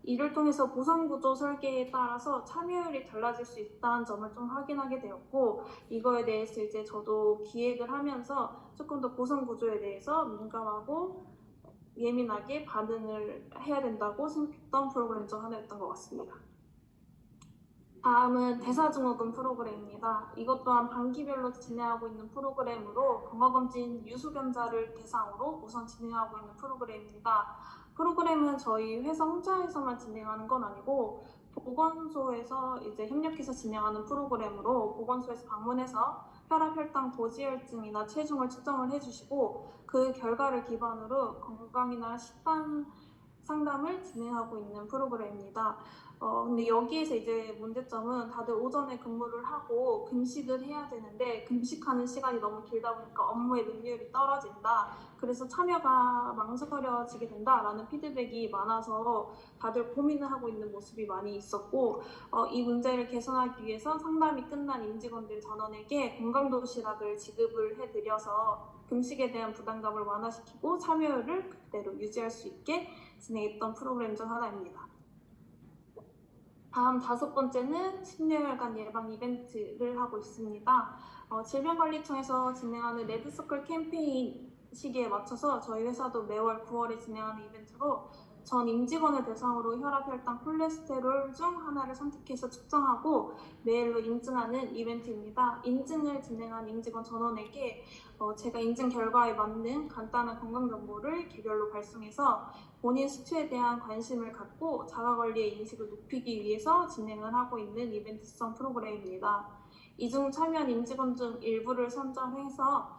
이를 통해서 보상구조 설계에 따라서 참여율이 달라질 수 있다는 점을 좀 확인하게 되었고 이거에 대해서 이제 저도 기획을 하면서 조금 더 보상구조에 대해서 민감하고 예민하게 반응을 해야 된다고 생각했던 프로그램 중 하나였던 것 같습니다. 다음은 대사증후군 프로그램입니다. 이것 또한 반기별로 진행하고 있는 프로그램으로 건강검진 유수변자를 대상으로 우선 진행하고 있는 프로그램입니다. 프로그램은 저희 회사 혼자에서만 진행하는 건 아니고 보건소에서 이제 협력해서 진행하는 프로그램으로 보건소에서 방문해서 혈압, 혈당, 고지혈증이나 체중을 측정을 해주시고 그 결과를 기반으로 건강이나 식단 상담을 진행하고 있는 프로그램입니다. 근데 여기에서 이제 문제점은 다들 오전에 근무를 하고 금식을 해야 되는데 금식하는 시간이 너무 길다 보니까 업무의 능률이 떨어진다. 그래서 참여가 망설여지게 된다라는 피드백이 많아서 다들 고민을 하고 있는 모습이 많이 있었고 이 문제를 개선하기 위해서 상담이 끝난 임직원들 전원에게 건강도시락을 지급을 해드려서 금식에 대한 부담감을 완화시키고 참여율을 그대로 유지할 수 있게 진행했던 프로그램 중 하나입니다. 다음 5번째는 심뇌혈관 예방 이벤트를 하고 있습니다. 질병관리청에서 진행하는 레드서클 캠페인 시기에 맞춰서 저희 회사도 매월 9월에 진행하는 이벤트로 전 임직원을 대상으로 혈압, 혈당, 콜레스테롤 중 하나를 선택해서 측정하고 메일로 인증하는 이벤트입니다. 인증을 진행한 임직원 전원에게 제가 인증 결과에 맞는 간단한 건강 정보를 개별로 발송해서 본인 수치에 대한 관심을 갖고 자가관리의 인식을 높이기 위해서 진행을 하고 있는 이벤트성 프로그램입니다. 이중 참여한 임직원 중 일부를 선정해서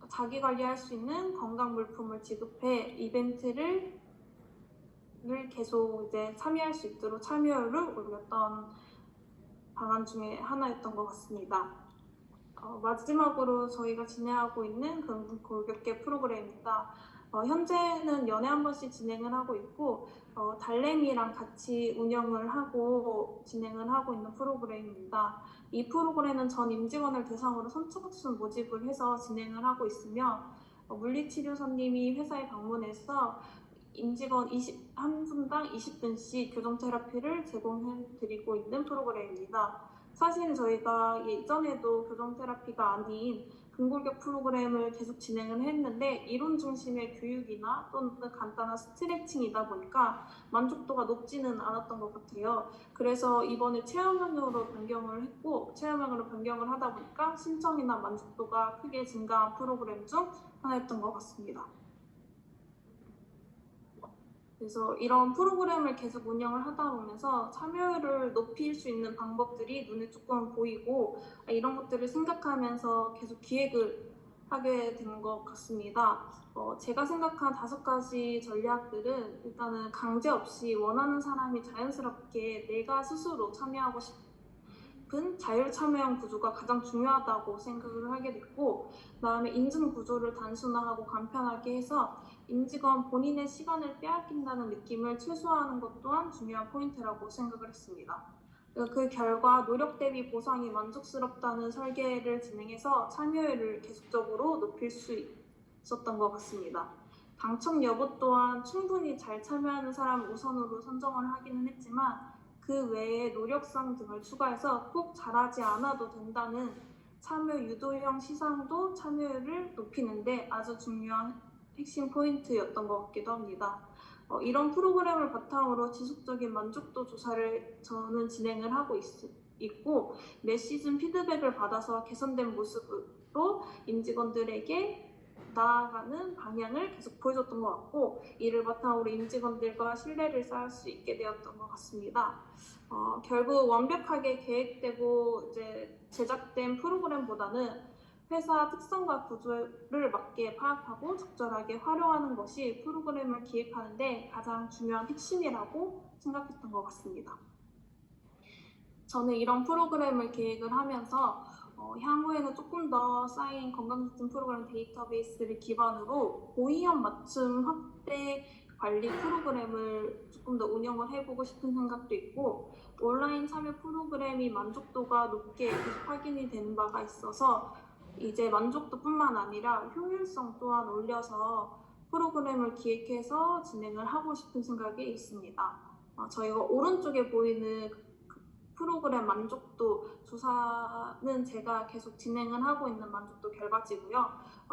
자기관리할 수 있는 건강 물품을 지급해 이벤트를 계속 이제 참여할 수 있도록 참여율을 올렸던 방안 중에 하나였던 것 같습니다. 마지막으로 저희가 진행하고 있는 골격계 프로그램입니다. 현재는 연에 한 번씩 진행을 하고 있고 달래미랑 같이 운영을 하고 진행을 하고 있는 프로그램입니다. 이 프로그램은 전 임직원을 대상으로 선착순 모집을 해서 진행을 하고 있으며 물리치료사님이 회사에 방문해서 임직원 한 분당 20분씩 교정 테라피를 제공해드리고 있는 프로그램입니다. 사실 저희가 예전에도 교정 테라피가 아닌 근골격 프로그램을 계속 진행을 했는데 이론 중심의 교육이나 또는 간단한 스트레칭이다 보니까 만족도가 높지는 않았던 것 같아요. 그래서 이번에 체험형으로 변경을 했고 체험형으로 변경을 하다 보니까 신청이나 만족도가 크게 증가한 프로그램 중 하나였던 것 같습니다. 그래서 이런 프로그램을 계속 운영을 하다 보면서 참여율을 높일 수 있는 방법들이 눈에 조금 보이고 이런 것들을 생각하면서 계속 기획을 하게 된 것 같습니다. 제가 생각한 5가지 전략들은 일단은 강제 없이 원하는 사람이 자연스럽게 내가 스스로 참여하고 싶은 자율 참여형 구조가 가장 중요하다고 생각을 하게 됐고, 그다음에 인증 구조를 단순화하고 간편하게 해서 임직원 본인의 시간을 빼앗긴다는 느낌을 최소화하는 것 또한 중요한 포인트라고 생각을 했습니다. 그 결과 노력 대비 보상이 만족스럽다는 설계를 진행해서 참여율을 계속적으로 높일 수 있었던 것 같습니다. 당첨 여부 또한 충분히 잘 참여하는 사람 우선으로 선정을 하기는 했지만 그 외에 노력상 등을 추가해서 꼭 잘하지 않아도 된다는 참여 유도형 시상도 참여율을 높이는데 아주 중요한 핵심 포인트였던 것 같기도 합니다. 이런 프로그램을 바탕으로 지속적인 만족도 조사를 저는 진행을 하고 있고 매 시즌 피드백을 받아서 개선된 모습으로 임직원들에게 나아가는 방향을 계속 보여줬던 것 같고 이를 바탕으로 임직원들과 신뢰를 쌓을 수 있게 되었던 것 같습니다. 결국 완벽하게 계획되고 이제 제작된 프로그램보다는 회사 특성과 구조를 맞게 파악하고 적절하게 활용하는 것이 프로그램을 기획하는 데 가장 중요한 핵심이라고 생각했던 것 같습니다. 저는 이런 프로그램을 계획을 하면서 향후에는 조금 더 쌓인 건강검진 프로그램 데이터베이스를 기반으로 고위험 맞춤 확대 관리 프로그램을 조금 더 운영을 해보고 싶은 생각도 있고 온라인 참여 프로그램이 만족도가 높게 계속 확인이 된 바가 있어서 이제 만족도뿐만 아니라 효율성 또한 올려서 프로그램을 기획해서 진행을 하고 싶은 생각이 있습니다. 저희가 오른쪽에 보이는 프로그램 만족도 조사는 제가 계속 진행을 하고 있는 만족도 결과지고요.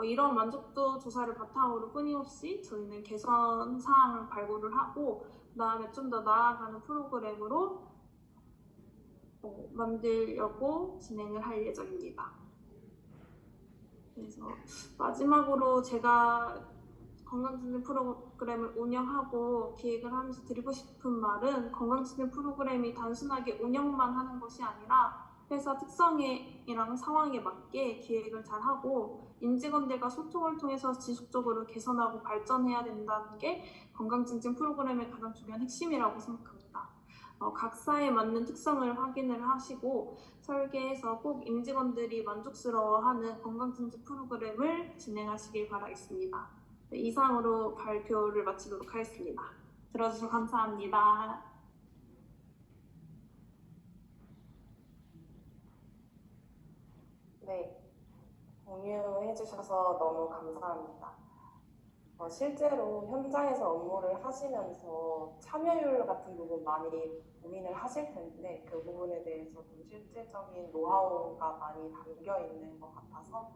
이런 만족도 조사를 바탕으로 끊임없이 저희는 개선 사항을 발굴을 하고 그다음에 좀 더 나아가는 프로그램으로 만들려고 진행을 할 예정입니다. 그래서 마지막으로 제가 건강진흥 프로그램을 운영하고 기획을 하면서 드리고 싶은 말은 건강진흥 프로그램이 단순하게 운영만 하는 것이 아니라 회사 특성이랑 상황에 맞게 기획을 잘하고 임직원들과 소통을 통해서 지속적으로 개선하고 발전해야 된다는 게 건강진흥 프로그램의 가장 중요한 핵심이라고 생각합니다. 각사에 맞는 특성을 확인을 하시고 설계해서 꼭 임직원들이 만족스러워하는 건강진흥 프로그램을 진행하시길 바라겠습니다. 네, 이상으로 발표를 마치도록 하겠습니다. 들어주셔서 감사합니다. 네, 공유해 주셔서 너무 감사합니다. 실제로 현장에서 업무를 하시면서 참여율 같은 부분 많이 고민을 하실 텐데 그 부분에 대해서 좀 실질적인 노하우가 많이 담겨 있는 것 같아서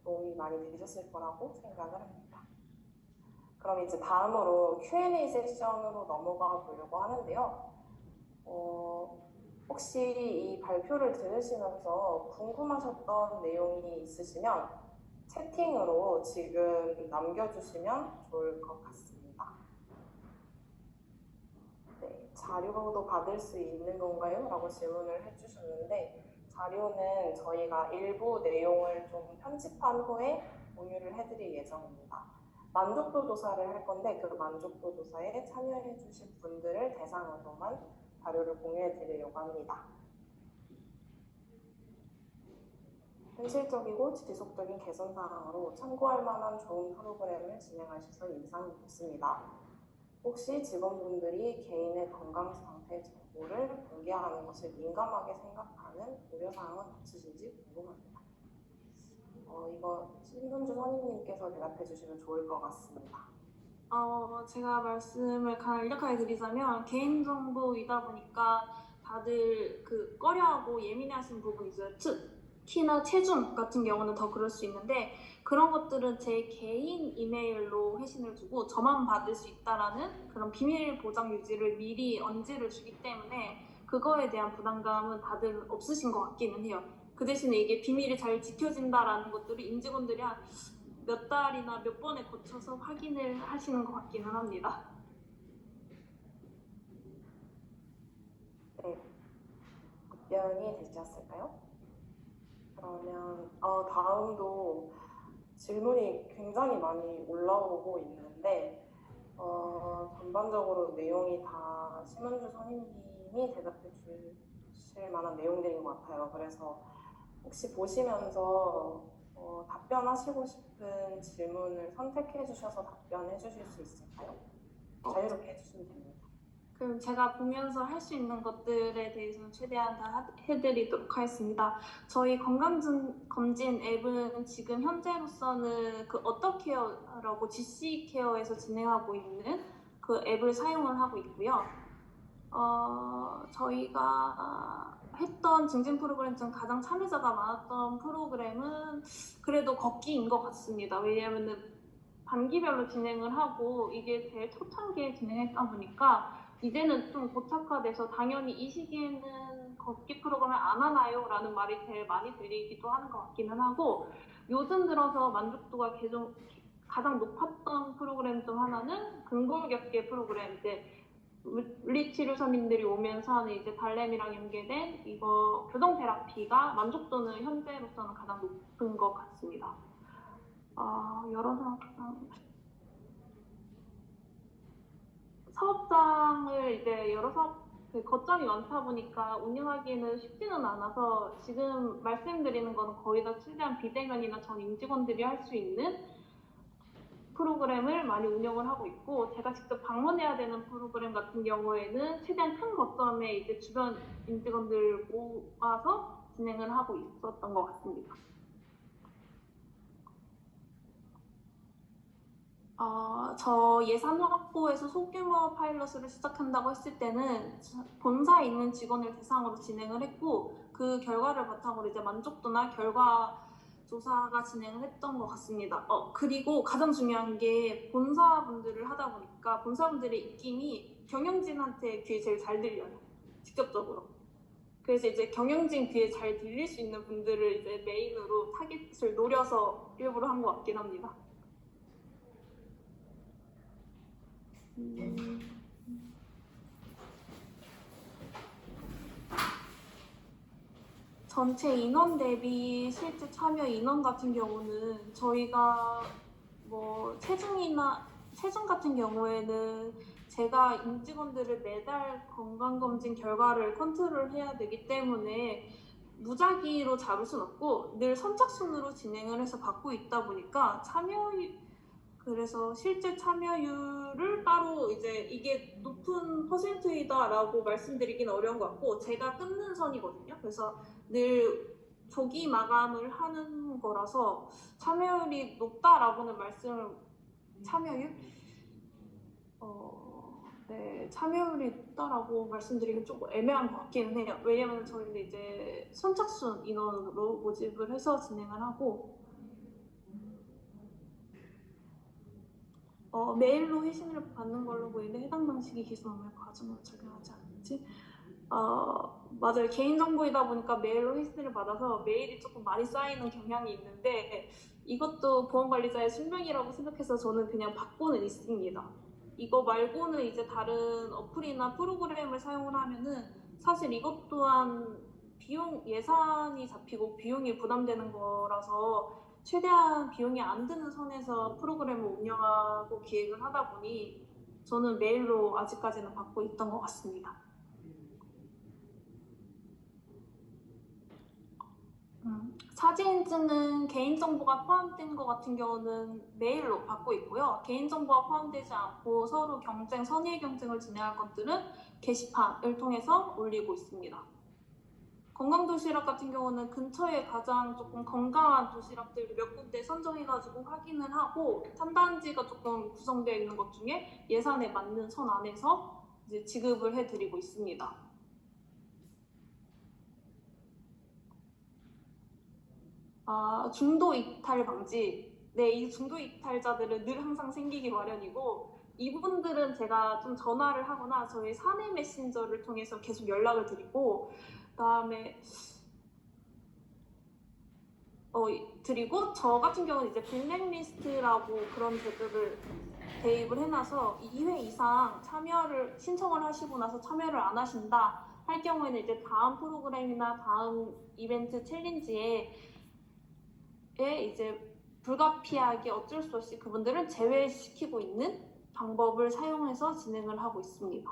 도움이 많이 되셨을 거라고 생각을 합니다. 그럼 이제 다음으로 Q&A 세션으로 넘어가 보려고 하는데요. 혹시 이 발표를 들으시면서 궁금하셨던 내용이 있으시면 채팅으로 지금 남겨주시면 좋을 것 같습니다. 네, 자료도 받을 수 있는 건가요? 라고 질문을 해주셨는데 자료는 저희가 일부 내용을 좀 편집한 후에 공유를 해드릴 예정입니다. 만족도 조사를 할 건데 그 만족도 조사에 참여해 주실 분들을 대상으로만 자료를 공유해 드리려고 합니다. 현실적이고 지속적인 개선 사항으로 참고할 만한 좋은 프로그램을 진행하셔서 인상이 좋습니다. 혹시 직원분들이 개인의 건강 상태 정보를 공개하는 것을 민감하게 생각하는 우려사항은 없으신지 궁금합니다. 이거 신분주 선임님께서 대답해 주시면 좋을 것 같습니다. 제가 말씀을 간략하게 드리자면 개인정보이다 보니까 다들 꺼려하고 예민해하시는 부분이 있어요. 특히나 체중 같은 경우는 더 그럴 수 있는데 그런 것들은 제 개인 이메일로 회신을 주고 저만 받을 수 있다라는 그런 비밀 보장 유지를 미리 언지를 주기 때문에 그거에 대한 부담감은 다들 없으신 것 같기는 해요. 그 대신에 이게 비밀이 잘 지켜진다라는 것들을 임직원들이 한 몇 달이나 몇 번에 거쳐서 확인을 하시는 것 같기는 합니다. 답변이 되셨을까요? 그러면 다음도 질문이 굉장히 많이 올라오고 있는데 전반적으로 내용이 다 심은주 선임님이 대답해 주실 만한 내용들인 것 같아요. 그래서 혹시 보시면서 답변하시고 싶은 질문을 선택해 주셔서 답변해 주실 수 있을까요? 자유롭게 해주시면 됩니다. 그럼 제가 보면서 할 수 있는 것들에 대해서는 최대한 다 해드리도록 하겠습니다. 저희 건강검진 앱은 지금 현재로서는 그 어떻게어라고 GC 케어에서 진행하고 있는 그 앱을 사용을 하고 있고요. 저희가 했던 증진 프로그램 중 가장 참여자가 많았던 프로그램은 그래도 걷기인 것 같습니다. 왜냐하면은 반기별로 진행을 하고 이게 제일 초창기에 진행했다 보니까 이제는 좀 고착화돼서 당연히 이 시기에는 걷기 프로그램을 안 하나요? 라는 말이 제일 많이 들리기도 하는 것 같기는 하고 요즘 들어서 만족도가 계속 가장 높았던 프로그램 중 하나는 근골격계 프로그램 이제 물리치료사님들이 오면서 하는 이제 달램이랑 연계된 이거 교정 테라피가 만족도는 현재로서는 가장 높은 것 같습니다. 여러 사업장을 이제 여러 그 거점이 많다 보니까 운영하기에는 쉽지는 않아서 지금 말씀드리는 건 거의 다 최대한 비대면이나 전 임직원들이 할 수 있는 프로그램을 많이 운영을 하고 있고 제가 직접 방문해야 되는 프로그램 같은 경우에는 최대한 큰 거점에 이제 주변 임직원들 모아서 진행을 하고 있었던 것 같습니다. 저 예산 확보에서 소규모 파일럿을 시작한다고 했을 때는 본사에 있는 직원을 대상으로 진행을 했고 그 결과를 바탕으로 이제 만족도나 결과 조사가 진행을 했던 것 같습니다. 그리고 가장 중요한 게 본사분들을 하다 보니까 본사분들의 입김이 경영진한테 귀에 제일 잘 들려요. 직접적으로. 그래서 이제 경영진 귀에 잘 들릴 수 있는 분들을 이제 메인으로 타깃을 노려서 일부러 한 것 같긴 합니다. 전체 인원 대비 실제 참여 인원 같은 경우는 저희가 뭐 체중 같은 경우에는 제가 임직원들을 매달 건강검진 결과를 컨트롤해야 되기 때문에 무작위로 잡을 순 없고 늘 선착순으로 진행을 해서 받고 있다 보니까 그래서 실제 참여율을 따로 이제 이게 높은 퍼센트이다라고 말씀드리긴 어려운 것 같고 제가 끊는 선이거든요. 그래서 늘 조기 마감을 하는 거라서 참여율이 높다라고는 참여율이 높다라고 말씀드리긴 조금 애매한 것 같기는 해요. 왜냐면 저희는 이제 선착순 인원으로 모집을 해서 진행을 하고 메일로 회신을 받는 걸로 보이는데 해당 방식이 기술 업무 과정으로 적용하지 않는지 맞아요. 개인정보이다 보니까 메일로 회신을 받아서 메일이 조금 많이 쌓이는 경향이 있는데 이것도 보안관리자의 숙명이라고 생각해서 저는 그냥 받고는 있습니다. 이거 말고는 이제 다른 어플이나 프로그램을 사용을 하면은 사실 이것 또한 예산이 잡히고 비용이 부담되는 거라서 최대한 비용이 안 드는 선에서 프로그램을 운영하고 기획을 하다 보니 저는 메일로 아직까지는 받고 있던 것 같습니다. 사진 찍는 개인정보가 포함된 것 같은 경우는 메일로 받고 있고요. 개인정보가 포함되지 않고 서로 선의의 경쟁을 진행할 것들은 게시판을 통해서 올리고 있습니다. 건강도시락 같은 경우는 근처에 가장 조금 건강한 도시락들을 몇 군데 선정해가지고 확인을 하고 탄단지가 조금 구성되어 있는 것 중에 예산에 맞는 선 안에서 이제 지급을 해드리고 있습니다. 중도 이탈 방지. 네, 이 중도 이탈자들은 늘 항상 생기기 마련이고 이분들은 제가 좀 전화를 하거나 저희 사내 메신저를 통해서 계속 연락을 드리고 그다음에 드리고 저 같은 경우는 이제 블랙리스트라고 그런 제도를 대입을 해놔서 2회 이상 신청을 하시고 나서 참여를 안 하신다 할 경우에는 이제 다음 프로그램이나 다음 이벤트 챌린지에 이제 불가피하게 어쩔 수 없이 그분들은 제외시키고 있는 방법을 사용해서 진행을 하고 있습니다.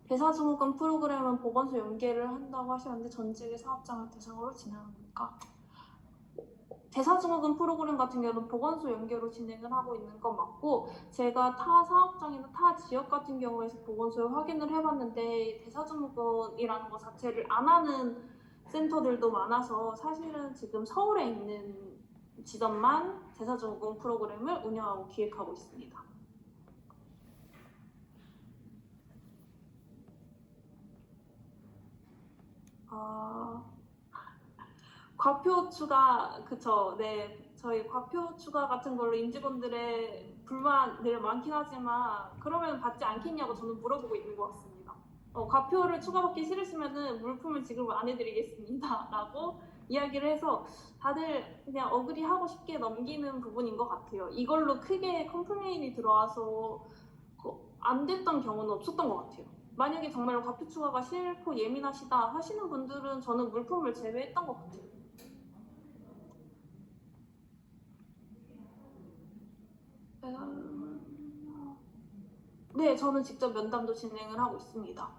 대사증후군 프로그램은 보건소 연계를 한다고 하시는데 전직의 사업장을 대상으로 진행합니까? 대사증후군 프로그램 같은 경우는 보건소 연계로 진행을 하고 있는 건 맞고, 제가 타 사업장이나 타 지역 같은 경우에서 보건소에 확인을 해봤는데 대사증후군이라는 것 자체를 안 하는 센터들도 많아서 사실은 지금 서울에 있는 지점만 대사증후군 프로그램을 운영하고 기획하고 있습니다. 과표 추가, 그쵸. 네. 저희 과표 추가 같은 걸로 임직원들의 불만들 많긴 하지만, 그러면 받지 않겠냐고 저는 물어보고 있는 것 같습니다. 과표를 추가받기 싫으시면은 물품을 지급을 안 해드리겠습니다. 라고 이야기를 해서 다들 그냥 어그리하고 쉽게 넘기는 부분인 것 같아요. 이걸로 크게 컴플레인이 들어와서 안 됐던 경우는 없었던 것 같아요. 만약에 정말 과표 추가가 싫고 예민하시다 하시는 분들은 저는 물품을 제외했던 것 같아요. 네, 저는 직접 면담도 진행을 하고 있습니다.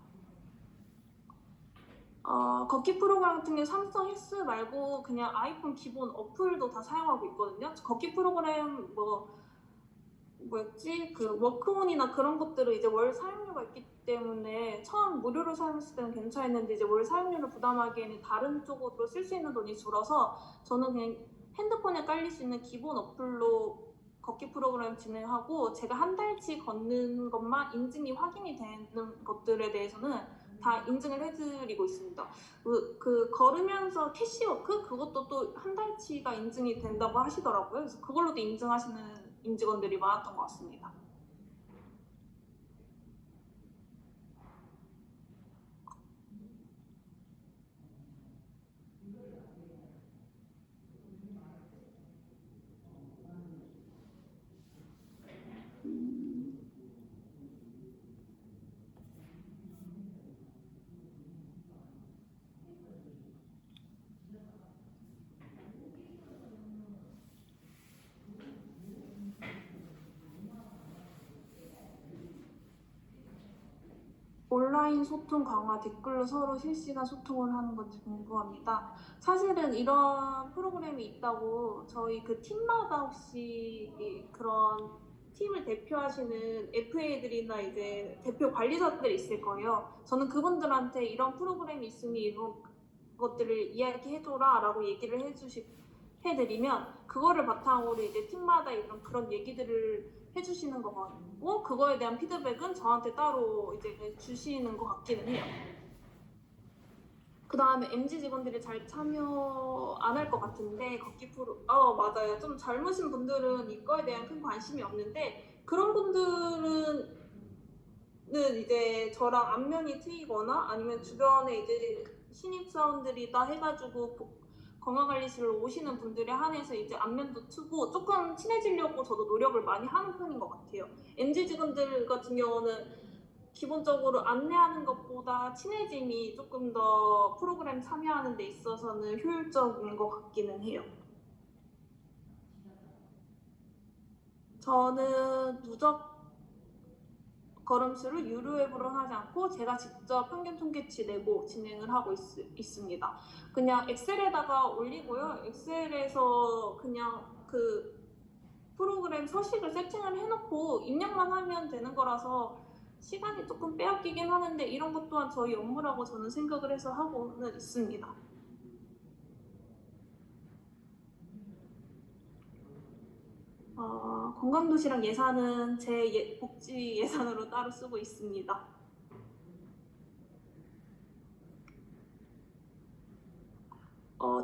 걷기 프로그램 같은 경우 삼성 헬스 말고 그냥 아이폰 기본 어플도 다 사용하고 있거든요. 걷기 프로그램 뭐였지? 그 워크온이나 그런 것들은 이제 월 사용료가 있기 때문에 처음 무료로 사용했을 때는 괜찮았는데 이제 월 사용료를 부담하기에는 다른 쪽으로 쓸 수 있는 돈이 줄어서 저는 그냥 핸드폰에 깔릴 수 있는 기본 어플로 걷기 프로그램 진행하고, 제가 한 달치 걷는 것만 인증이 확인이 되는 것들에 대해서는 다 인증을 해드리고 있습니다. 그 걸으면서 캐시워크 그것도 또 한 달치가 인증이 된다고 하시더라고요. 그래서 그걸로도 인증하시는 임직원들이 많았던 것 같습니다. 온라인 소통 강화, 댓글로 서로 실시간 소통을 하는 건지 궁금합니다. 사실은 이런 프로그램이 있다고 저희 그 팀마다 혹시 그런 팀을 대표하시는 FA들이나 이제 대표 관리자들이 있을 거예요. 저는 그분들한테 이런 프로그램이 있으니 이런 것들을 이야기해줘라 라고 얘기를 해드리면 그거를 바탕으로 이제 팀마다 이런 그런 얘기들을 해주시는 것 같고, 그거에 대한 피드백은 저한테 따로 이제 주시는 것 같기는 해요. 그 다음에 MZ 직원들이 잘 참여 안 할 것 같은데 걷기 프로 맞아요. 좀 젊으신 분들은 이거에 대한 큰 관심이 없는데 그런 분들은 이제 저랑 안면이 트이거나 아니면 주변에 이제 신입사원들이다 해가지고 건강관리실로 오시는 분들에 한해서 이제 안면도 트고 조금 친해지려고 저도 노력을 많이 하는 편인 것 같아요. MZ 직원들 같은 경우는 기본적으로 안내하는 것보다 친해짐이 조금 더 프로그램 참여하는 데 있어서는 효율적인 것 같기는 해요. 저는 누적 걸음수를 유료 앱으로 하지 않고 제가 직접 평균 통계치 내고 진행을 하고 있습니다. 그냥 엑셀에다가 올리고요. 엑셀에서 그냥 그 프로그램 서식을 세팅을 해놓고 입력만 하면 되는 거라서 시간이 조금 빼앗기긴 하는데 이런 것 또한 저희 업무라고 저는 생각을 해서 하고는 있습니다. 건강도시락 예산은 제 복지 예산으로 따로 쓰고 있습니다.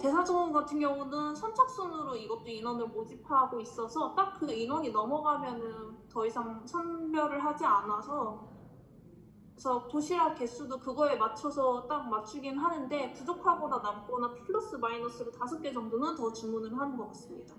대사증후군 같은 경우는 선착순으로 이것도 인원을 모집하고 있어서 딱 그 인원이 넘어가면은 더 이상 선별을 하지 않아서, 그래서 도시락 개수도 그거에 맞춰서 딱 맞추긴 하는데 부족하거나 남거나 플러스 마이너스로 5개 정도는 더 주문을 하는 것 같습니다.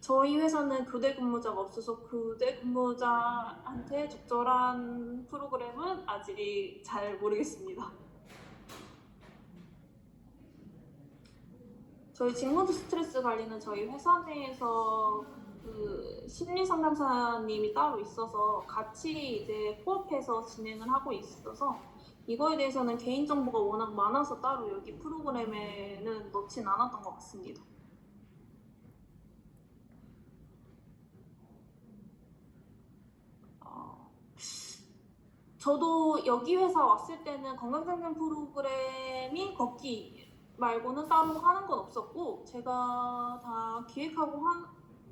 저희 회사는 교대 근무자가 없어서 교대 근무자한테 적절한 프로그램은 아직 잘 모르겠습니다. 저희 직무도 스트레스 관리는 저희 회사 내에서 그 심리 상담사님이 따로 있어서 같이 이제 코업해서 진행을 하고 있어서 이거에 대해서는 개인정보가 워낙 많아서 따로 여기 프로그램에는 넣진 않았던 것 같습니다. 저도 여기 회사 왔을 때는 건강상담 프로그램이 걷기 말고는 따로 하는 건 없었고 제가 다 기획하고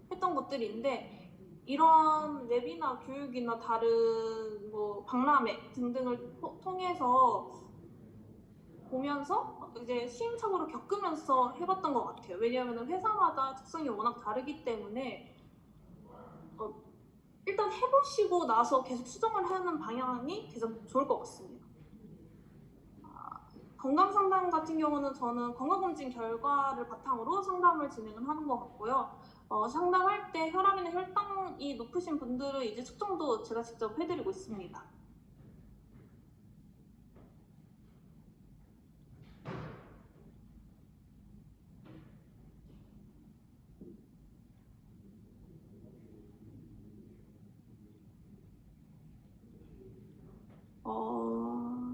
했던 것들인데 이런 웹이나 교육이나 다른 뭐 박람회 등등을 통해서 보면서 이제 시행착오를 겪으면서 해봤던 것 같아요. 왜냐하면 회사마다 특성이 워낙 다르기 때문에 일단 해보시고 나서 계속 수정을 하는 방향이 가장 좋을 것 같습니다. 건강상담 같은 경우는 저는 건강검진 결과를 바탕으로 상담을 진행을 하는 것 같고요. 상담할 때 혈압이나 혈당이 높으신 분들은 이제 측정도 제가 직접 해드리고 있습니다.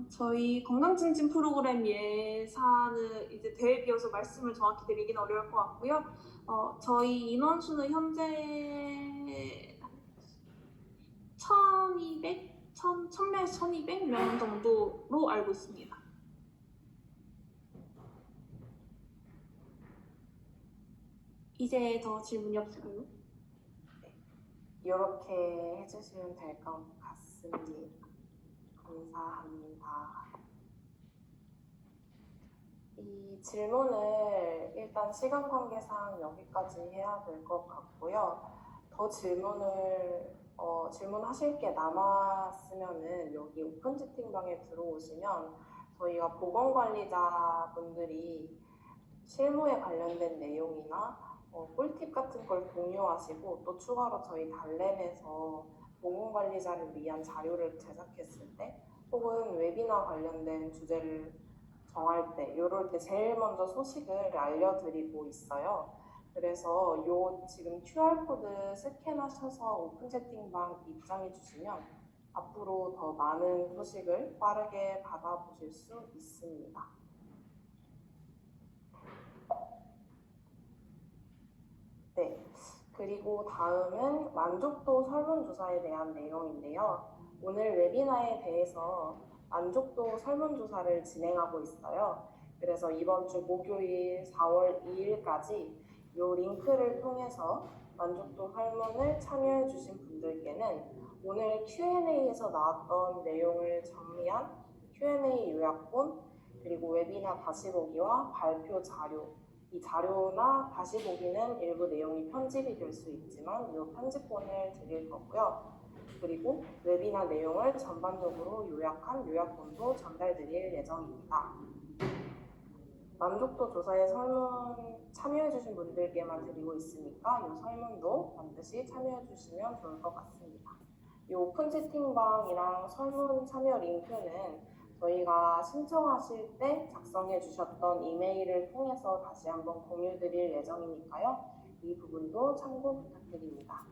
저희 건강증진 프로그램 예산을 이제 대회 비어서 말씀을 정확히 드리긴 어려울 것 같고요. 저희 인원수는 현재 1000명에서 1200명 정도로 알고 있습니다. 이제 더 질문이 없을까요? 이렇게 해주시면 될 것 같습니다. 감사합니다. 이 질문을 일단 시간 관계상 여기까지 해야 될 것 같고요. 더 질문하실 게 남았으면은 여기 오픈 채팅방에 들어오시면 저희가 보건관리자분들이 실무에 관련된 내용이나 꿀팁 같은 걸 공유하시고 또 추가로 저희 달램에서 보건관리자를 위한 자료를 제작했을 때 혹은 웨비나 관련된 주제를 정할 때 이럴 때 제일 먼저 소식을 알려드리고 있어요. 그래서 지금 QR코드 스캔하셔서 오픈 채팅방 입장해 주시면 앞으로 더 많은 소식을 빠르게 받아보실 수 있습니다. 네, 그리고 다음은 만족도 설문조사에 대한 내용인데요. 오늘 웨비나에 대해서 만족도 설문조사를 진행하고 있어요. 그래서 이번 주 목요일 4월 2일까지 이 링크를 통해서 만족도 설문을 참여해 주신 분들께는 오늘 Q&A에서 나왔던 내용을 정리한 Q&A 요약본 그리고 웨비나 다시 보기와 발표 자료 이 자료나 다시 보기는 일부 내용이 편집이 될 수 있지만 이 편집본을 드릴 거고요. 그리고 웨비나 내용을 전반적으로 요약한 요약본도 전달드릴 예정입니다. 만족도 조사에 설문 참여해주신 분들께만 드리고 있으니까 이 설문도 반드시 참여해주시면 좋을 것 같습니다. 이 오픈 채팅방이랑 설문 참여 링크는 저희가 신청하실 때 작성해 주셨던 이메일을 통해서 다시 한번 공유 드릴 예정이니까요. 이 부분도 참고 부탁드립니다.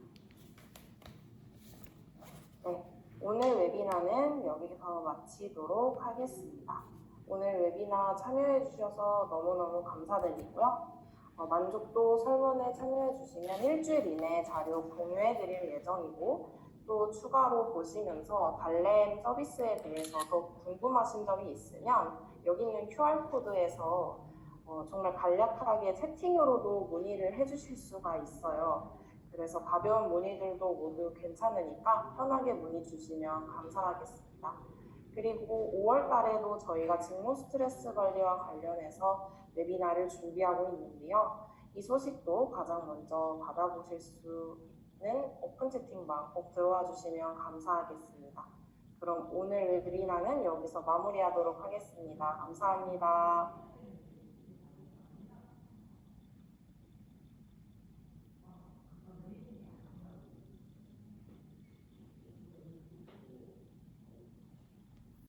네, 오늘 웨비나는 여기서 마치도록 하겠습니다. 오늘 웨비나 참여해 주셔서 너무너무 감사드리고요. 만족도 설문에 참여해 주시면 일주일 이내에 자료 공유해 드릴 예정이고 또 추가로 보시면서 달램 서비스에 대해서 더 궁금하신 점이 있으면 여기 있는 QR코드에서 정말 간략하게 채팅으로도 문의를 해주실 수가 있어요. 그래서 가벼운 문의들도 모두 괜찮으니까 편하게 문의 주시면 감사하겠습니다. 그리고 5월 달에도 저희가 직무 스트레스 관리와 관련해서 웨비나를 준비하고 있는데요. 이 소식도 가장 먼저 받아보실 수 있는 오픈 채팅방 꼭 들어와 주시면 감사하겠습니다. 그럼 오늘 웨비나는 여기서 마무리하도록 하겠습니다. 감사합니다.